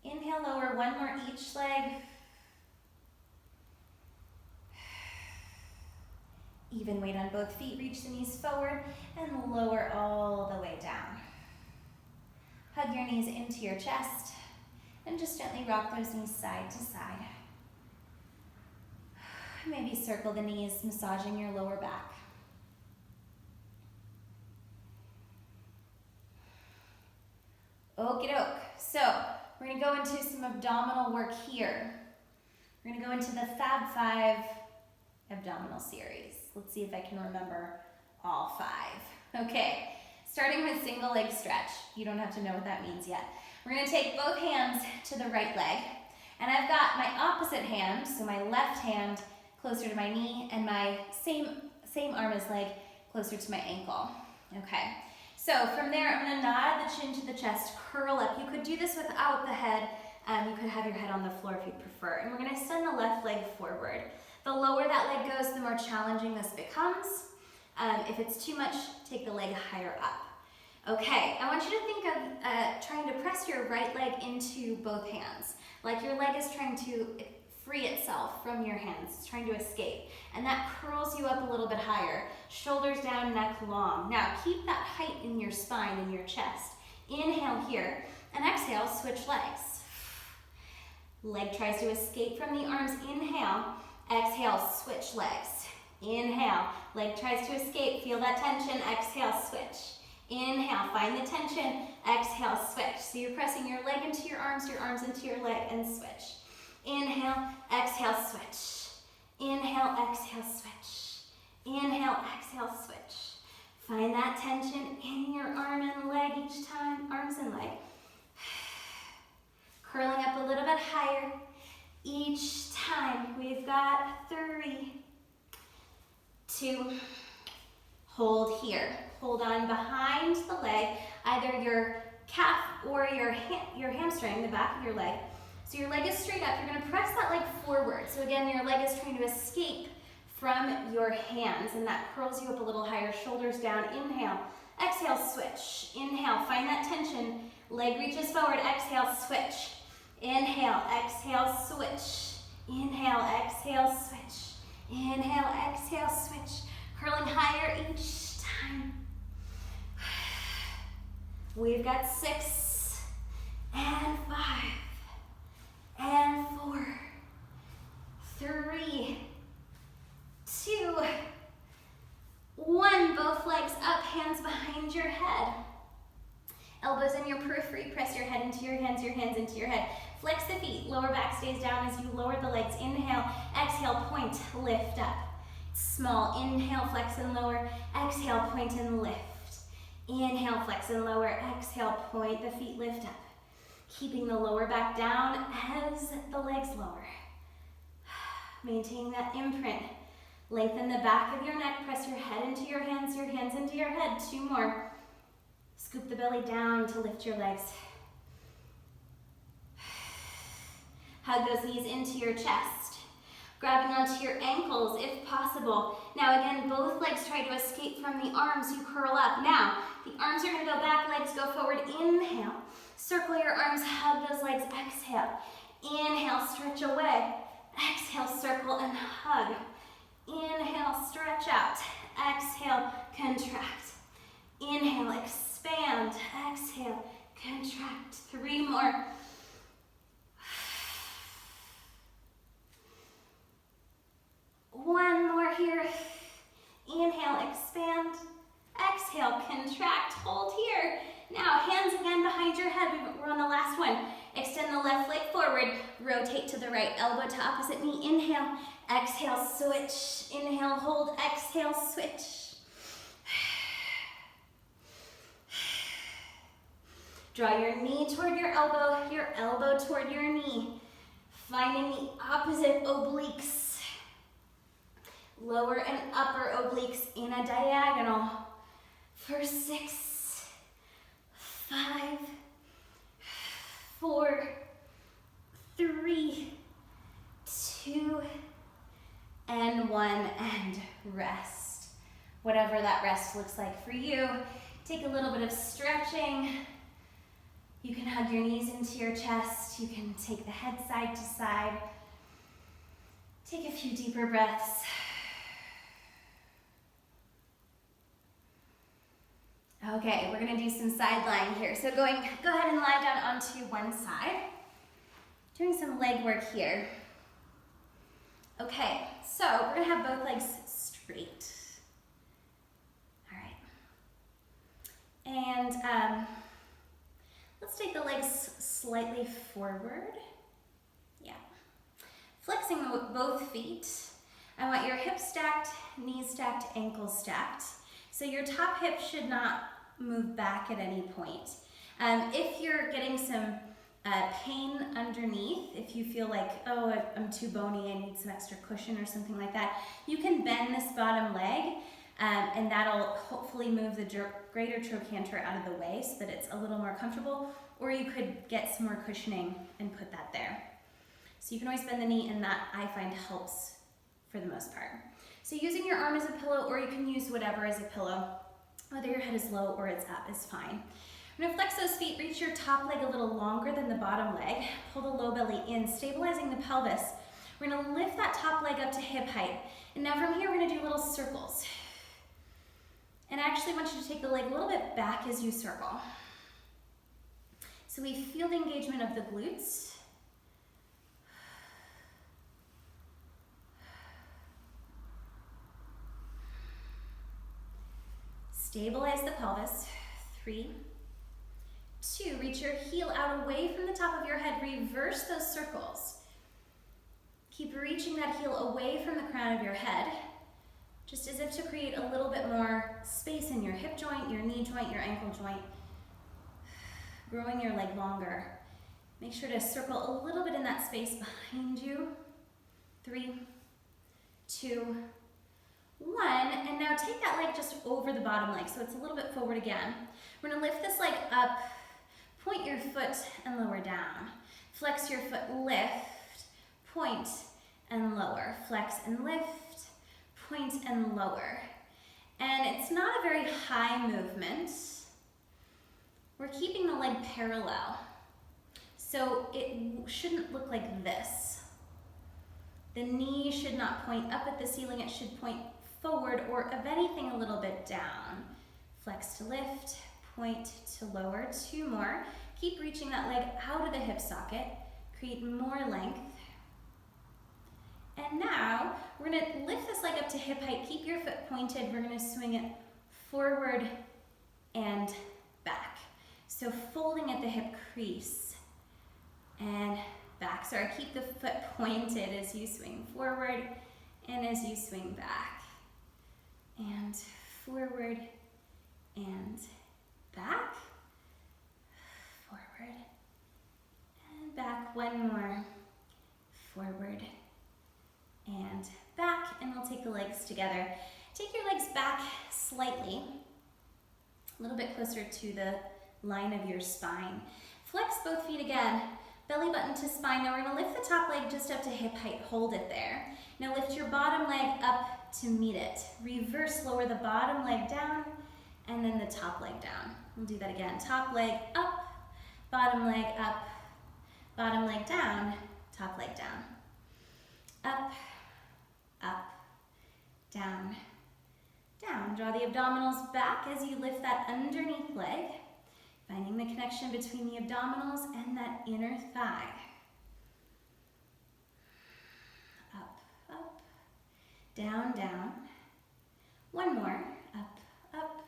Inhale, lower. One more each leg. Even weight on both feet. Reach the knees forward and lower all the way down. Hug your knees into your chest and just gently rock those knees side to side. Maybe circle the knees, massaging your lower back. Okie doke. So we're gonna go into some abdominal work here. We're gonna go into the Fab 5 abdominal series. Let's see if I can remember all 5. Okay, starting with single leg stretch. You don't have to know what that means yet. We're gonna take both hands to the right leg, and I've got my opposite hand, so my left hand closer to my knee, and my same arm as leg closer to my ankle. Okay, so from there I'm gonna nod the chin to the chest, curl up. You could do this without the head. You could have your head on the floor if you prefer. And we're gonna send the left leg forward. The lower that leg goes, the more challenging this becomes. If it's too much, take the leg higher up. Okay, I want you to think of trying to press your right leg into both hands. Like your leg is trying to free itself from your hands. It's trying to escape. And that curls you up a little bit higher. Shoulders down, neck long. Now keep that height in your spine, in your chest. Inhale here, and exhale, switch legs. Leg tries to escape from the arms. Inhale, exhale, switch legs. Inhale, leg tries to escape. Feel that tension. Exhale, switch. Inhale, find the tension. Exhale, switch. So you're pressing your leg into your arms into your leg, and switch. Inhale, exhale, switch. Inhale, exhale, switch. Inhale, exhale, switch. Find that tension in your arm and leg each time. Arms and leg. Curling up a little bit higher each time. We've got 3, 2, hold here. Hold on behind the leg, either your calf or your hamstring, the back of your leg. So your leg is straight up. You're gonna press that leg forward. So again, your leg is trying to escape from your hands, and that curls you up a little higher. Shoulders down. Inhale, exhale, switch. Inhale, find that tension. Leg reaches forward. Exhale, switch. Inhale, exhale, switch. Inhale, exhale, switch. Inhale, exhale, switch. Curling higher each time. We've got 6 and 5 and 4, 3, 2, 1. Both legs up, hands behind your head. Elbows in your periphery. Press your head into your hands into your head. Flex the feet. Lower back stays down as you lower the legs. Inhale, exhale, point, lift up. Small. Inhale, flex and lower. Exhale, point and lift. Inhale, flex and lower. Exhale, point. The feet lift up. Keeping the lower back down as the legs lower. Maintain that imprint. Lengthen the back of your neck. Press your head into your hands into your head. 2 more. Scoop the belly down to lift your legs. Hug those knees into your chest. Grabbing onto your ankles if possible. Now again, both legs try to escape from the arms. You curl up. Now, the arms are going to go back, legs go forward. Inhale. Circle your arms, hug those legs. Exhale. Inhale, stretch away. Exhale, circle and hug. Inhale, stretch out. Exhale, contract. Inhale, expand. Exhale, contract. 3 more. One more here. Inhale, expand. Exhale, contract. Hold here. Now, hands again behind your head. We're on the last one. Extend the left leg forward. Rotate to the right. Elbow to opposite knee. Inhale. Exhale, switch. Inhale, hold. Exhale, switch. Draw your knee toward your elbow toward your knee. Finding the opposite obliques. Lower and upper obliques in a diagonal for 6, 5, 4, 3, 2, and 1, and rest. Whatever that rest looks like for you. Take a little bit of stretching. You can hug your knees into your chest. You can take the head side to side. Take a few deeper breaths. Okay, we're gonna do some side lying here. So go ahead and lie down onto one side. Doing some leg work here. Okay, so we're gonna have both legs straight. All right. And let's take the legs slightly forward. Yeah. Flexing both feet. I want your hips stacked, knees stacked, ankles stacked. So your top hip should not move back at any point. If you're getting some pain underneath, if you feel like, oh, I'm too bony, I need some extra cushion or something like that, you can bend this bottom leg and that'll hopefully move the greater trochanter out of the way so that it's a little more comfortable, or you could get some more cushioning and put that there. So you can always bend the knee, and that I find helps for the most part. So using your arm as a pillow, or you can use whatever as a pillow, whether your head is low or it's up is fine. I'm gonna flex those feet, reach your top leg a little longer than the bottom leg, pull the low belly in, stabilizing the pelvis. We're gonna lift that top leg up to hip height. And now from here, we're gonna do little circles. And I actually want you to take the leg a little bit back as you circle. So we feel the engagement of the glutes. Stabilize the pelvis. 3, 2, reach your heel out away from the top of your head. Reverse those circles. Keep reaching that heel away from the crown of your head, just as if to create a little bit more space in your hip joint, your knee joint, your ankle joint. Growing your leg longer. Make sure to circle a little bit in that space behind you. 3, 2, 1, and now take that leg just over the bottom leg, so it's a little bit forward again. We're gonna lift this leg up, point your foot and lower down. Flex your foot, lift, point and lower. Flex and lift, point and lower. And it's not a very high movement. We're keeping the leg parallel. So it shouldn't look like this. The knee should not point up at the ceiling, it should point forward, or if anything, a little bit down. Flex to lift, point to lower. 2 more. Keep reaching that leg out of the hip socket. Create more length. And now, we're gonna lift this leg up to hip height. Keep your foot pointed. We're gonna swing it forward and back. So folding at the hip crease and back. Sorry, keep the foot pointed as you swing forward and as you swing back. And forward and back, forward and back. 1 more, forward and back, and we'll take the legs together. Take your legs back slightly, a little bit closer to the line of your spine. Flex both feet again, belly button to spine. Now we're gonna lift the top leg just up to hip height, hold it there. Now lift your bottom leg up to meet it. Reverse, lower the bottom leg down, and then the top leg down. We'll do that again. Top leg up, bottom leg up, bottom leg down, top leg down. Up, up, down, down. Draw the abdominals back as you lift that underneath leg, finding the connection between the abdominals and that inner thigh. Up, up, down, down. 1 more. Up, up,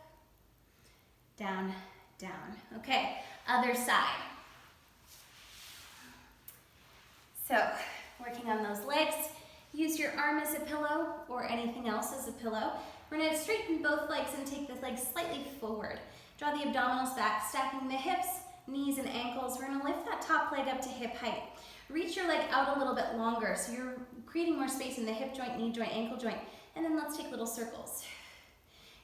down, down. Okay, other side. So, working on those legs. Use your arm as a pillow or anything else as a pillow. We're going to straighten both legs and take the legs slightly forward. Draw the abdominals back, stacking the hips, knees, and ankles. We're going to lift that top leg up to hip height. Reach your leg out a little bit longer so you're creating more space in the hip joint, knee joint, ankle joint. And then let's take little circles.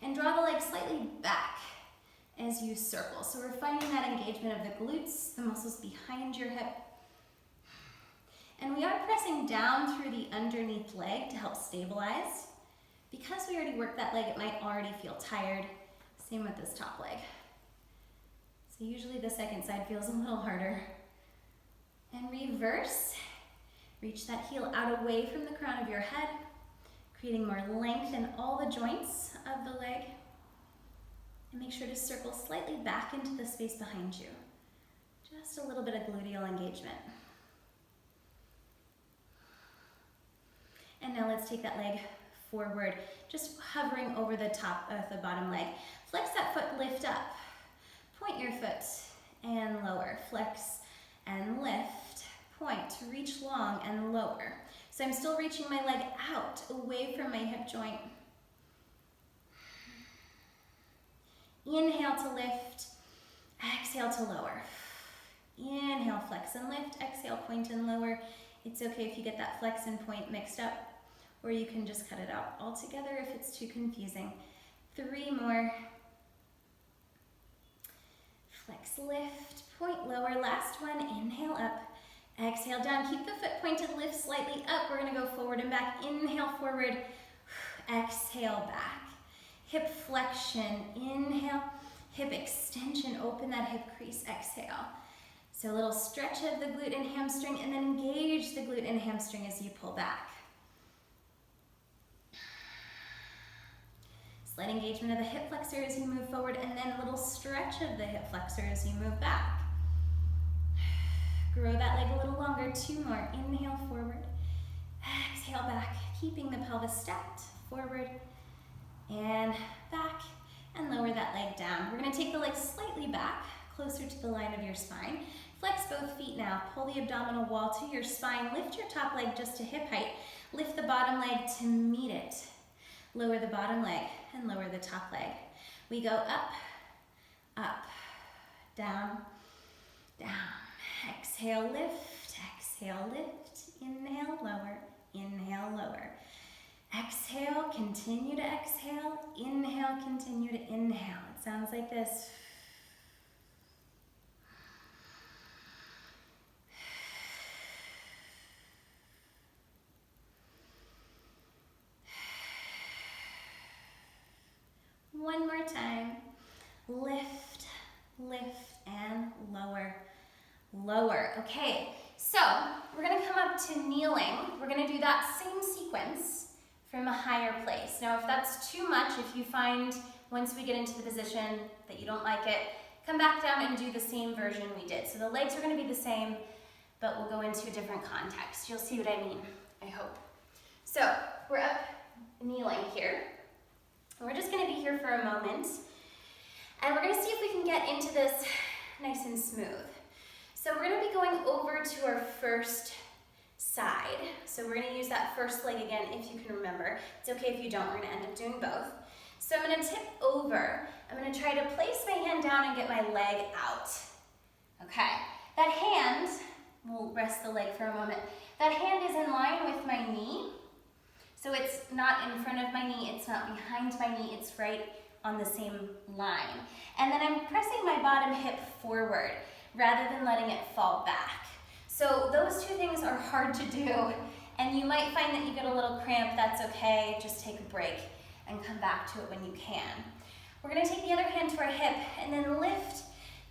And draw the leg slightly back as you circle. So we're finding that engagement of the glutes, the muscles behind your hip. And we are pressing down through the underneath leg to help stabilize. Because we already worked that leg, it might already feel tired. Same with this top leg. So usually the second side feels a little harder. And reverse. Reach that heel out away from the crown of your head, creating more length in all the joints of the leg. And make sure to circle slightly back into the space behind you. Just a little bit of gluteal engagement. And now let's take that leg forward, just hovering over the top of the bottom leg. Flex that foot, lift up. Point your foot and lower. Flex and lift. Point, reach long and lower. So I'm still reaching my leg out, away from my hip joint. Inhale to lift, exhale to lower. Inhale, flex and lift, exhale, point and lower. It's okay if you get that flex and point mixed up, or you can just cut it out altogether if it's too confusing. 3 more. Flex, lift, point, lower. Last one, inhale up, exhale down. Keep the foot pointed, lift slightly up. We're gonna go forward and back. Inhale, forward, exhale, back. Hip flexion, inhale, hip extension, open that hip crease, exhale. So a little stretch of the glute and hamstring, and then engage the glute and hamstring as you pull back. Slight engagement of the hip flexor as you move forward, and then a little stretch of the hip flexor as you move back. Grow that leg a little longer. 2 more. Inhale, forward. Exhale, back. Keeping the pelvis stacked. Forward and back, and lower that leg down. We're going to take the leg slightly back, closer to the line of your spine. Flex both feet now. Pull the abdominal wall to your spine. Lift your top leg just to hip height. Lift the bottom leg to meet it. Lower the bottom leg and lower the top leg. We go up, up, down, down. Exhale, lift, exhale, lift. Inhale, lower, inhale, lower. Exhale, continue to exhale. Inhale, continue to inhale. It sounds like this. One more time. Lift, lift, and lower, lower. Okay, so we're gonna come up to kneeling. We're gonna do that same sequence from a higher place. Now, if that's too much, if you find once we get into the position that you don't like it, come back down and do the same version we did. So the legs are gonna be the same, but we'll go into a different context. You'll see what I mean, I hope. So we're up kneeling here. We're just gonna be here for a moment, and we're gonna see if we can get into this nice and smooth. So we're gonna be going over to our first side. So we're gonna use that first leg again if you can remember. It's okay if you don't, we're gonna end up doing both. So I'm gonna tip over. I'm gonna try to place my hand down and get my leg out. Okay, that hand, we'll rest the leg for a moment. That hand is in line with my knee. So it's not in front of my knee, it's not behind my knee, it's right on the same line. And then I'm pressing my bottom hip forward rather than letting it fall back. So those two things are hard to do, and you might find that you get a little cramp. That's okay, just take a break and come back to it when you can. We're gonna take the other hand to our hip and then lift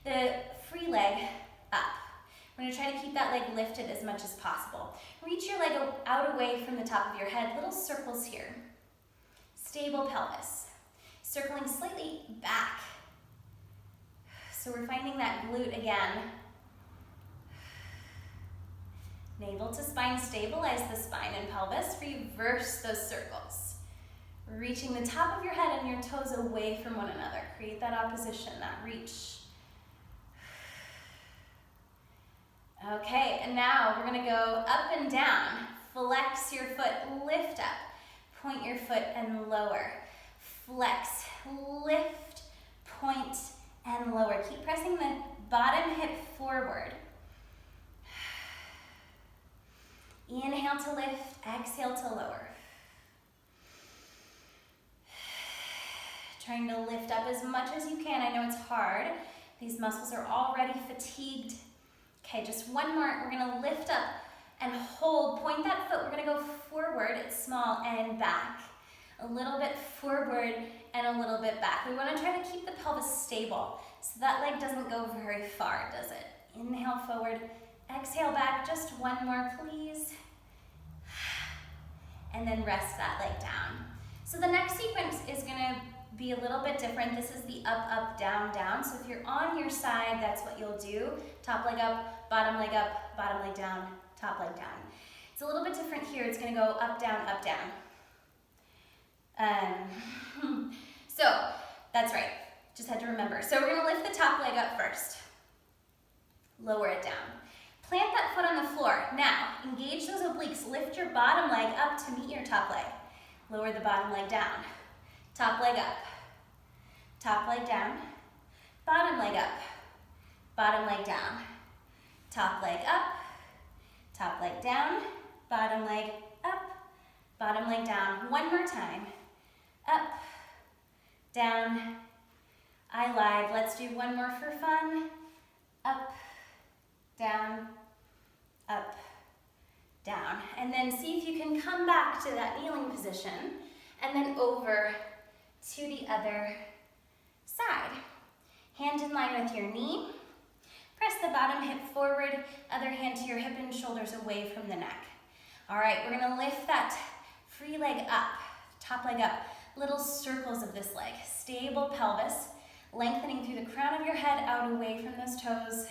the free leg up. We're gonna try to keep that leg lifted as much as possible. Reach your leg out away from the top of your head, little circles here. Stable pelvis. Circling slightly back. So we're finding that glute again. Navel to spine, stabilize the spine and pelvis. Reverse those circles. Reaching the top of your head and your toes away from one another. Create that opposition, that reach. Okay, and now we're gonna go up and down. Flex your foot, lift up. Point your foot and lower. Flex, lift, point, and lower. Keep pressing the bottom hip forward. Inhale to lift, exhale to lower. Trying to lift up as much as you can. I know it's hard. These muscles are already fatigued. Okay, just one more. We're gonna lift up and hold. Point that foot. We're gonna go forward, it's small, and back. A little bit forward and a little bit back. We wanna try to keep the pelvis stable so that leg doesn't go very far, does it? Inhale forward, exhale back. Just one more, please. And then rest that leg down. So the next sequence is gonna be a little bit different. This is the up, up, down, down. So if you're on your side, that's what you'll do. Top leg up, bottom leg down, top leg down. It's a little bit different here. It's gonna go up, down, up, down. So that's right, just had to remember. So we're gonna lift the top leg up first. Lower it down. Plant that foot on the floor. Now, engage those obliques. Lift your bottom leg up to meet your top leg. Lower the bottom leg down. Top leg up. Top leg down. Bottom leg up. Bottom leg down. Top leg up. Top leg down. Bottom leg up. Bottom leg down. One more time. Up. Down. I lied. Let's do one more for fun. Up. Down, up, down. And then see if you can come back to that kneeling position and then over to the other side. Hand in line with your knee. Press the bottom hip forward, other hand to your hip and shoulders away from the neck. All right, we're gonna lift that free leg up, top leg up, little circles of this leg. Stable pelvis, lengthening through the crown of your head out away from those toes.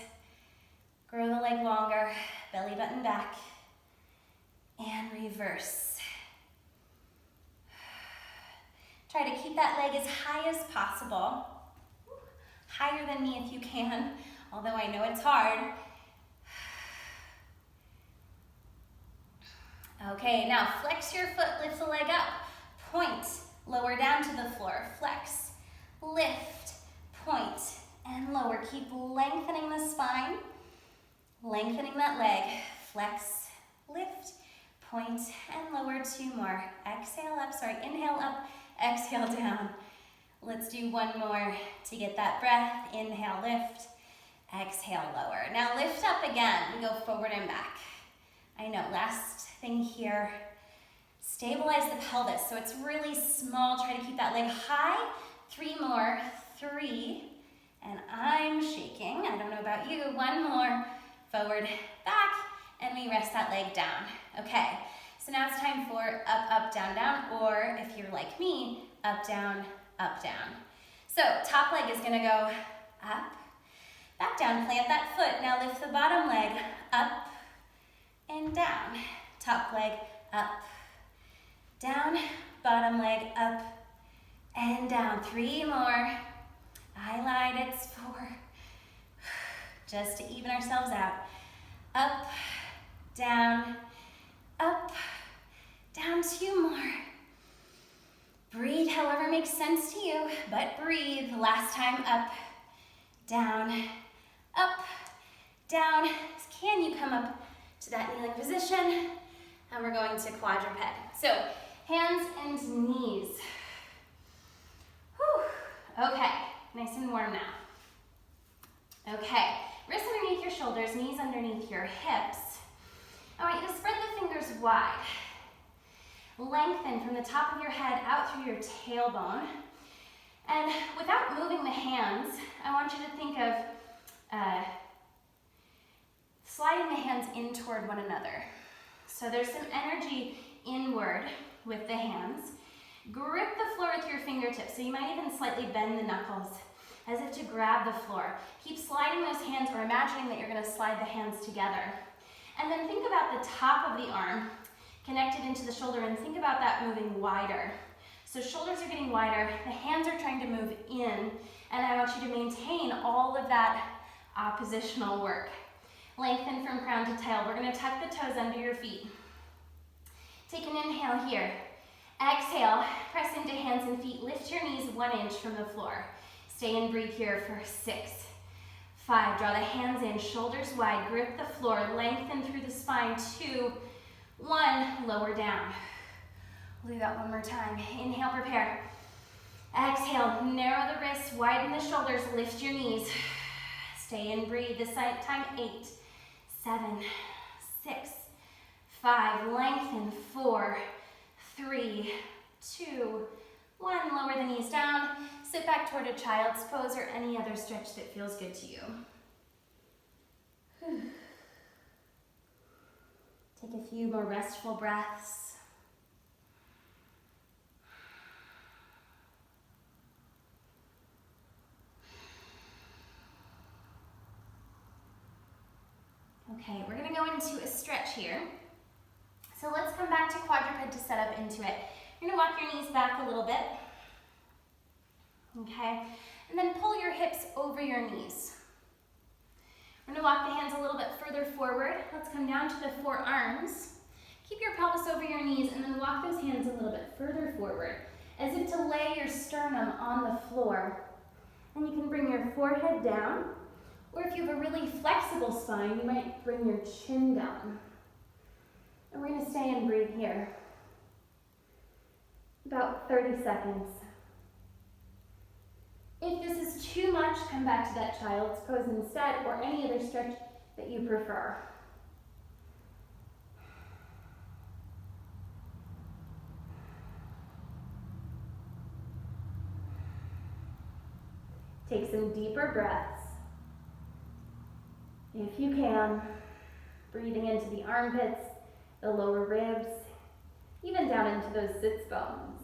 Grow the leg longer, belly button back, and reverse. Try to keep that leg as high as possible. Higher than me if you can, although I know it's hard. Okay, now flex your foot, lift the leg up. Point, lower down to the floor, flex, lift, point, and lower. Keep lengthening the spine. Lengthening that leg, flex, lift, point, and lower. Two more. Exhale up, inhale up, exhale down. Let's do one more to get that breath. Inhale, lift, exhale, lower. Now lift up again, we go forward and back. I know, last thing here, stabilize the pelvis. So it's really small, try to keep that leg high. Three more, three, and I'm shaking. I don't know about you, one more. Forward, back, and we rest that leg down. Okay, so now it's time for up, up, down, down, or if you're like me, up, down, up, down. So top leg is gonna go up, back down, plant that foot. Now lift the bottom leg up and down. Top leg up, down, bottom leg up and down. Three more. I lied, it's four. Just to even ourselves out. Up, down, two more. Breathe however makes sense to you, but breathe. Last time, up, down, down. Can you come up to that kneeling position? And we're going to quadruped. So, hands and knees. Whew. Okay, nice and warm now. Okay. Wrists underneath your shoulders, knees underneath your hips. I want you to spread the fingers wide. Lengthen from the top of your head out through your tailbone. And without moving the hands, I want you to think of sliding the hands in toward one another. So there's some energy inward with the hands. Grip the floor with your fingertips. So you might even slightly bend the knuckles as if to grab the floor. Keep sliding those hands or imagining that you're gonna slide the hands together. And then think about the top of the arm connected into the shoulder and think about that moving wider. So shoulders are getting wider, the hands are trying to move in, and I want you to maintain all of that oppositional work. Lengthen from crown to tail. We're gonna tuck the toes under your feet. Take an inhale here. Exhale, press into hands and feet. Lift your knees 1 inch from the floor. Stay and breathe here for 6, 5. Draw the hands in, shoulders wide. Grip the floor, lengthen through the spine. 2, 1. Lower down. We'll do that one more time. Inhale, prepare. Exhale, narrow the wrists, widen the shoulders, lift your knees. Stay and breathe. This time, 8, 7, 6, 5. Lengthen. 4, 3, 2, 1. Lower the knees down. Sit back toward a child's pose or any other stretch that feels good to you. Take a few more restful breaths. Okay, we're gonna go into a stretch here. So let's come back to quadruped to set up into it. You're gonna walk your knees back a little bit. Okay, and then pull your hips over your knees. We're gonna walk the hands a little bit further forward. Let's come down to the forearms. Keep your pelvis over your knees and then walk those hands a little bit further forward, as if to lay your sternum on the floor. And you can bring your forehead down, or if you have a really flexible spine, you might bring your chin down. And we're gonna stay and breathe here. About 30 seconds. If this is too much, come back to that child's pose instead, or any other stretch that you prefer. Take some deeper breaths. If you can, breathing into the armpits, the lower ribs, even down into those sits bones.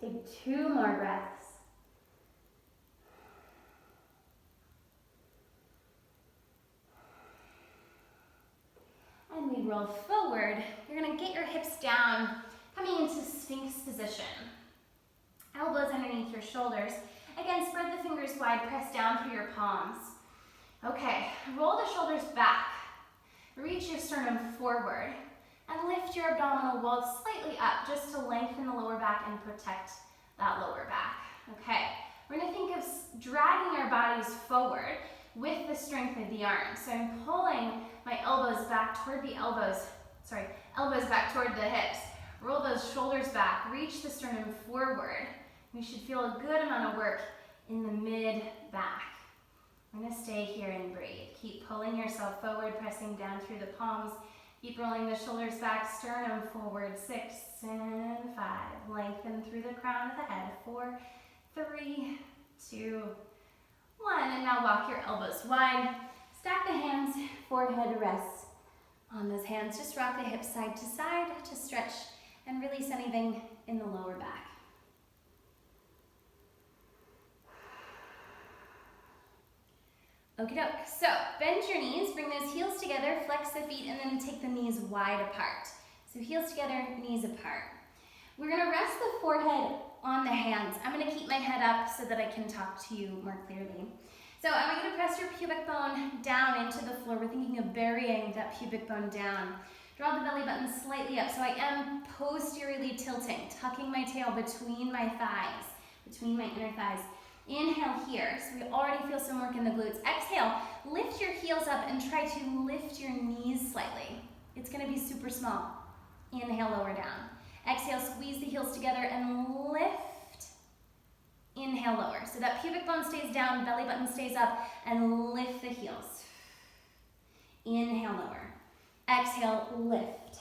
Take 2 more breaths. And we roll forward. You're gonna get your hips down, coming into Sphinx position. Elbows underneath your shoulders. Again, spread the fingers wide, press down through your palms. Okay, roll the shoulders back. Reach your sternum forward and lift your abdominal wall slightly up just to lengthen the lower back and protect that lower back. Okay, we're gonna think of dragging our bodies forward with the strength of the arms. So I'm pulling my elbows back toward the elbows back toward the hips. Roll those shoulders back, reach the sternum forward. You should feel a good amount of work in the mid-back. We're gonna stay here and breathe. Keep pulling yourself forward, pressing down through the palms. Keep rolling the shoulders back, sternum forward, 6 and 5. Lengthen through the crown of the head, 4, 3, 2, 1. And now walk your elbows wide. Stack the hands, forehead rests on those hands. Just rock the hips side to side to stretch and release anything in the lower back. Okie doke. So bend your knees, bring those heels together, flex the feet, and then take the knees wide apart. So heels together, knees apart. We're gonna rest the forehead on the hands. I'm gonna keep my head up so that I can talk to you more clearly. So I want you to press your pubic bone down into the floor. We're thinking of burying that pubic bone down. Draw the belly button slightly up. So I am posteriorly tilting, tucking my tail between my thighs, between my inner thighs. Inhale here, so we already feel some work in the glutes. Exhale, lift your heels up and try to lift your knees slightly. It's gonna be super small. Inhale, lower down. Exhale, squeeze the heels together and lift. Inhale, lower. So that pubic bone stays down, belly button stays up, and lift the heels. Inhale, lower. Exhale, lift.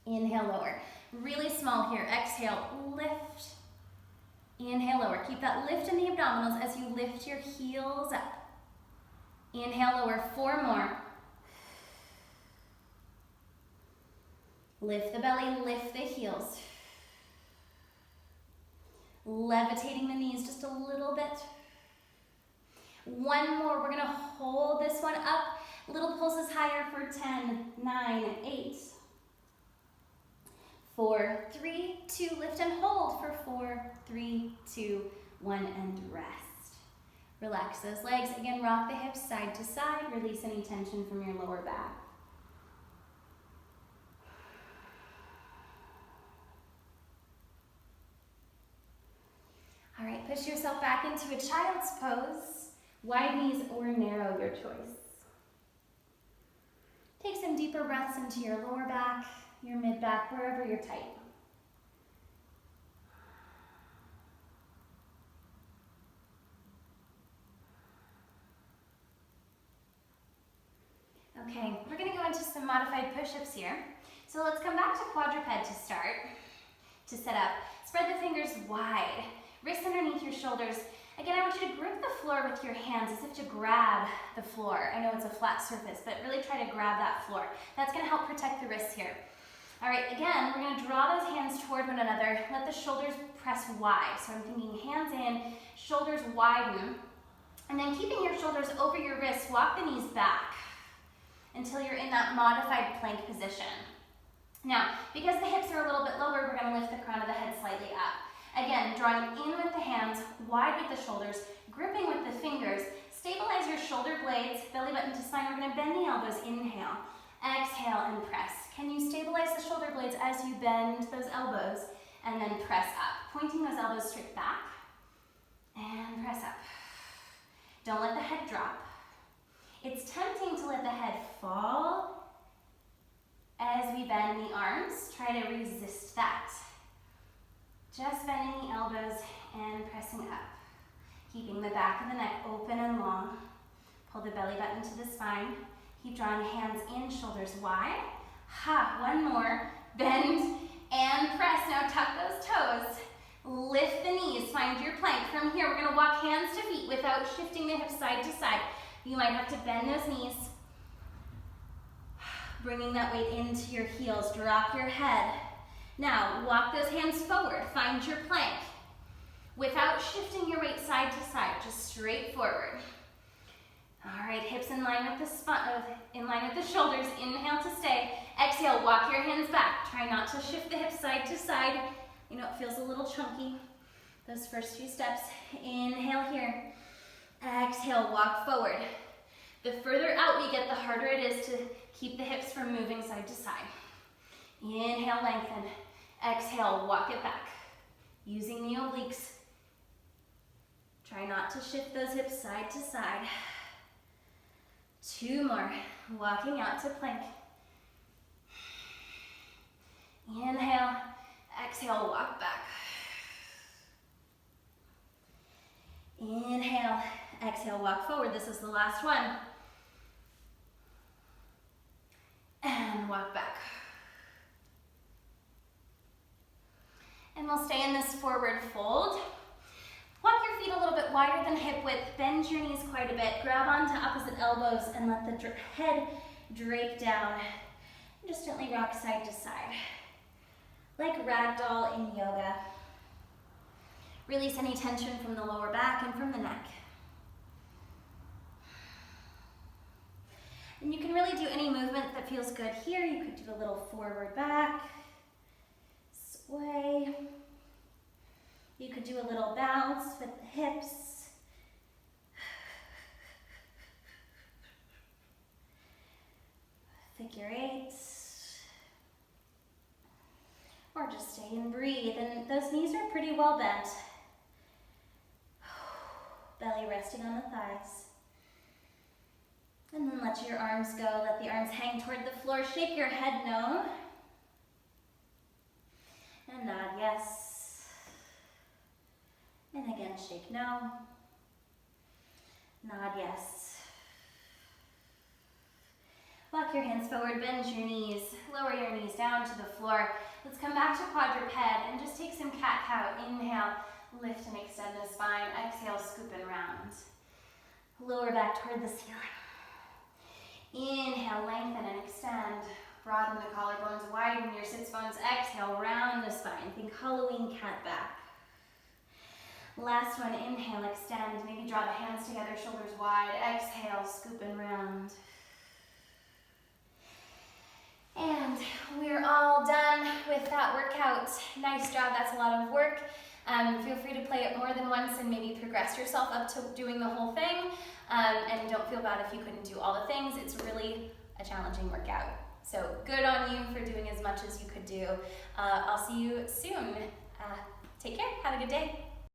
Inhale, lower. Really small here. Exhale, lift. Inhale, lower. Keep that lift in the abdominals as you lift your heels up. Inhale, lower. 4 more. Lift the belly, lift the heels. Levitating the knees just a little bit. 1 more. We're gonna hold this one up. Little pulses higher for 10, 9, 8. 4, 3, 2, lift and hold for 4, 3, 2, 1, and rest. Relax those legs. Again, rock the hips side to side. Release any tension from your lower back. All right, push yourself back into a child's pose. Wide knees or narrow, your choice. Take some deeper breaths into your lower back, your mid-back, wherever you're tight. Okay, we're gonna go into some modified push-ups here. So let's come back to quadruped to start, to set up. Spread the fingers wide, wrists underneath your shoulders. Again, I want you to grip the floor with your hands as if to grab the floor. I know it's a flat surface, but really try to grab that floor. That's gonna help protect the wrists here. All right, again, we're gonna draw those hands toward one another. Let the shoulders press wide. So I'm thinking hands in, shoulders widen. And then keeping your shoulders over your wrists, walk the knees back until you're in that modified plank position. Now, because the hips are a little bit lower, we're gonna lift the crown of the head slightly up. Again, drawing in with the hands, wide with the shoulders, gripping with the fingers. Stabilize your shoulder blades, belly button to spine. We're gonna bend the elbows, inhale. Exhale and press. Can you stabilize the shoulder blades as you bend those elbows and then press up? Pointing those elbows straight back and press up. Don't let the head drop. It's tempting to let the head fall as we bend the arms. Try to resist that. Just bending the elbows and pressing up. Keeping the back of the neck open and long. Pull the belly button to the spine. Keep drawing hands in, shoulders wide. Ha, one more. Bend and press. Now tuck those toes. Lift the knees, find your plank. From here, we're gonna walk hands to feet without shifting the hips side to side. You might have to bend those knees. Bringing that weight into your heels, drop your head. Now, walk those hands forward, find your plank. Without shifting your weight side to side, just straight forward. All right, hips in line with the in line with the shoulders. Inhale to stay. Exhale, walk your hands back. Try not to shift the hips side to side. You know, it feels a little chunky, those first few steps. Inhale here. Exhale, walk forward. The further out we get, the harder it is to keep the hips from moving side to side. Inhale, lengthen. Exhale, walk it back. Using the obliques. Try not to shift those hips side to side. 2 more. Walking out to plank. Inhale. Exhale, walk back. Inhale. Exhale, walk forward. This is the last one. And walk back. And we'll stay in this forward fold. Walk your feet a little bit wider than hip width. Bend your knees quite a bit. Grab onto opposite elbows and let the head drape down. And just gently rock side to side. Like ragdoll in yoga. Release any tension from the lower back and from the neck. And you can really do any movement that feels good here. You could do a little forward back, sway. You could do a little bounce with the hips. Figure 8. Or just stay and breathe. And those knees are pretty well bent. Belly resting on the thighs. And then let your arms go. Let the arms hang toward the floor. Shake your head no. And nod yes. And again, shake no. Nod yes. Walk your hands forward, bend your knees, lower your knees down to the floor. Let's come back to quadruped and just take some cat-cow. Inhale, lift and extend the spine. Exhale, scoop and round. Lower back toward the ceiling. Inhale, lengthen and extend. Broaden the collarbones, widen your sits bones. Exhale, round the spine. Think Halloween cat back. Last one, inhale, extend. Maybe draw the hands together, shoulders wide. Exhale, scoop and round. And we're all done with that workout. Nice job, that's a lot of work. Feel free to play it more than once and maybe progress yourself up to doing the whole thing. And don't feel bad if you couldn't do all the things. It's really a challenging workout. So good on you for doing as much as you could do. I'll see you soon. Take care, have a good day.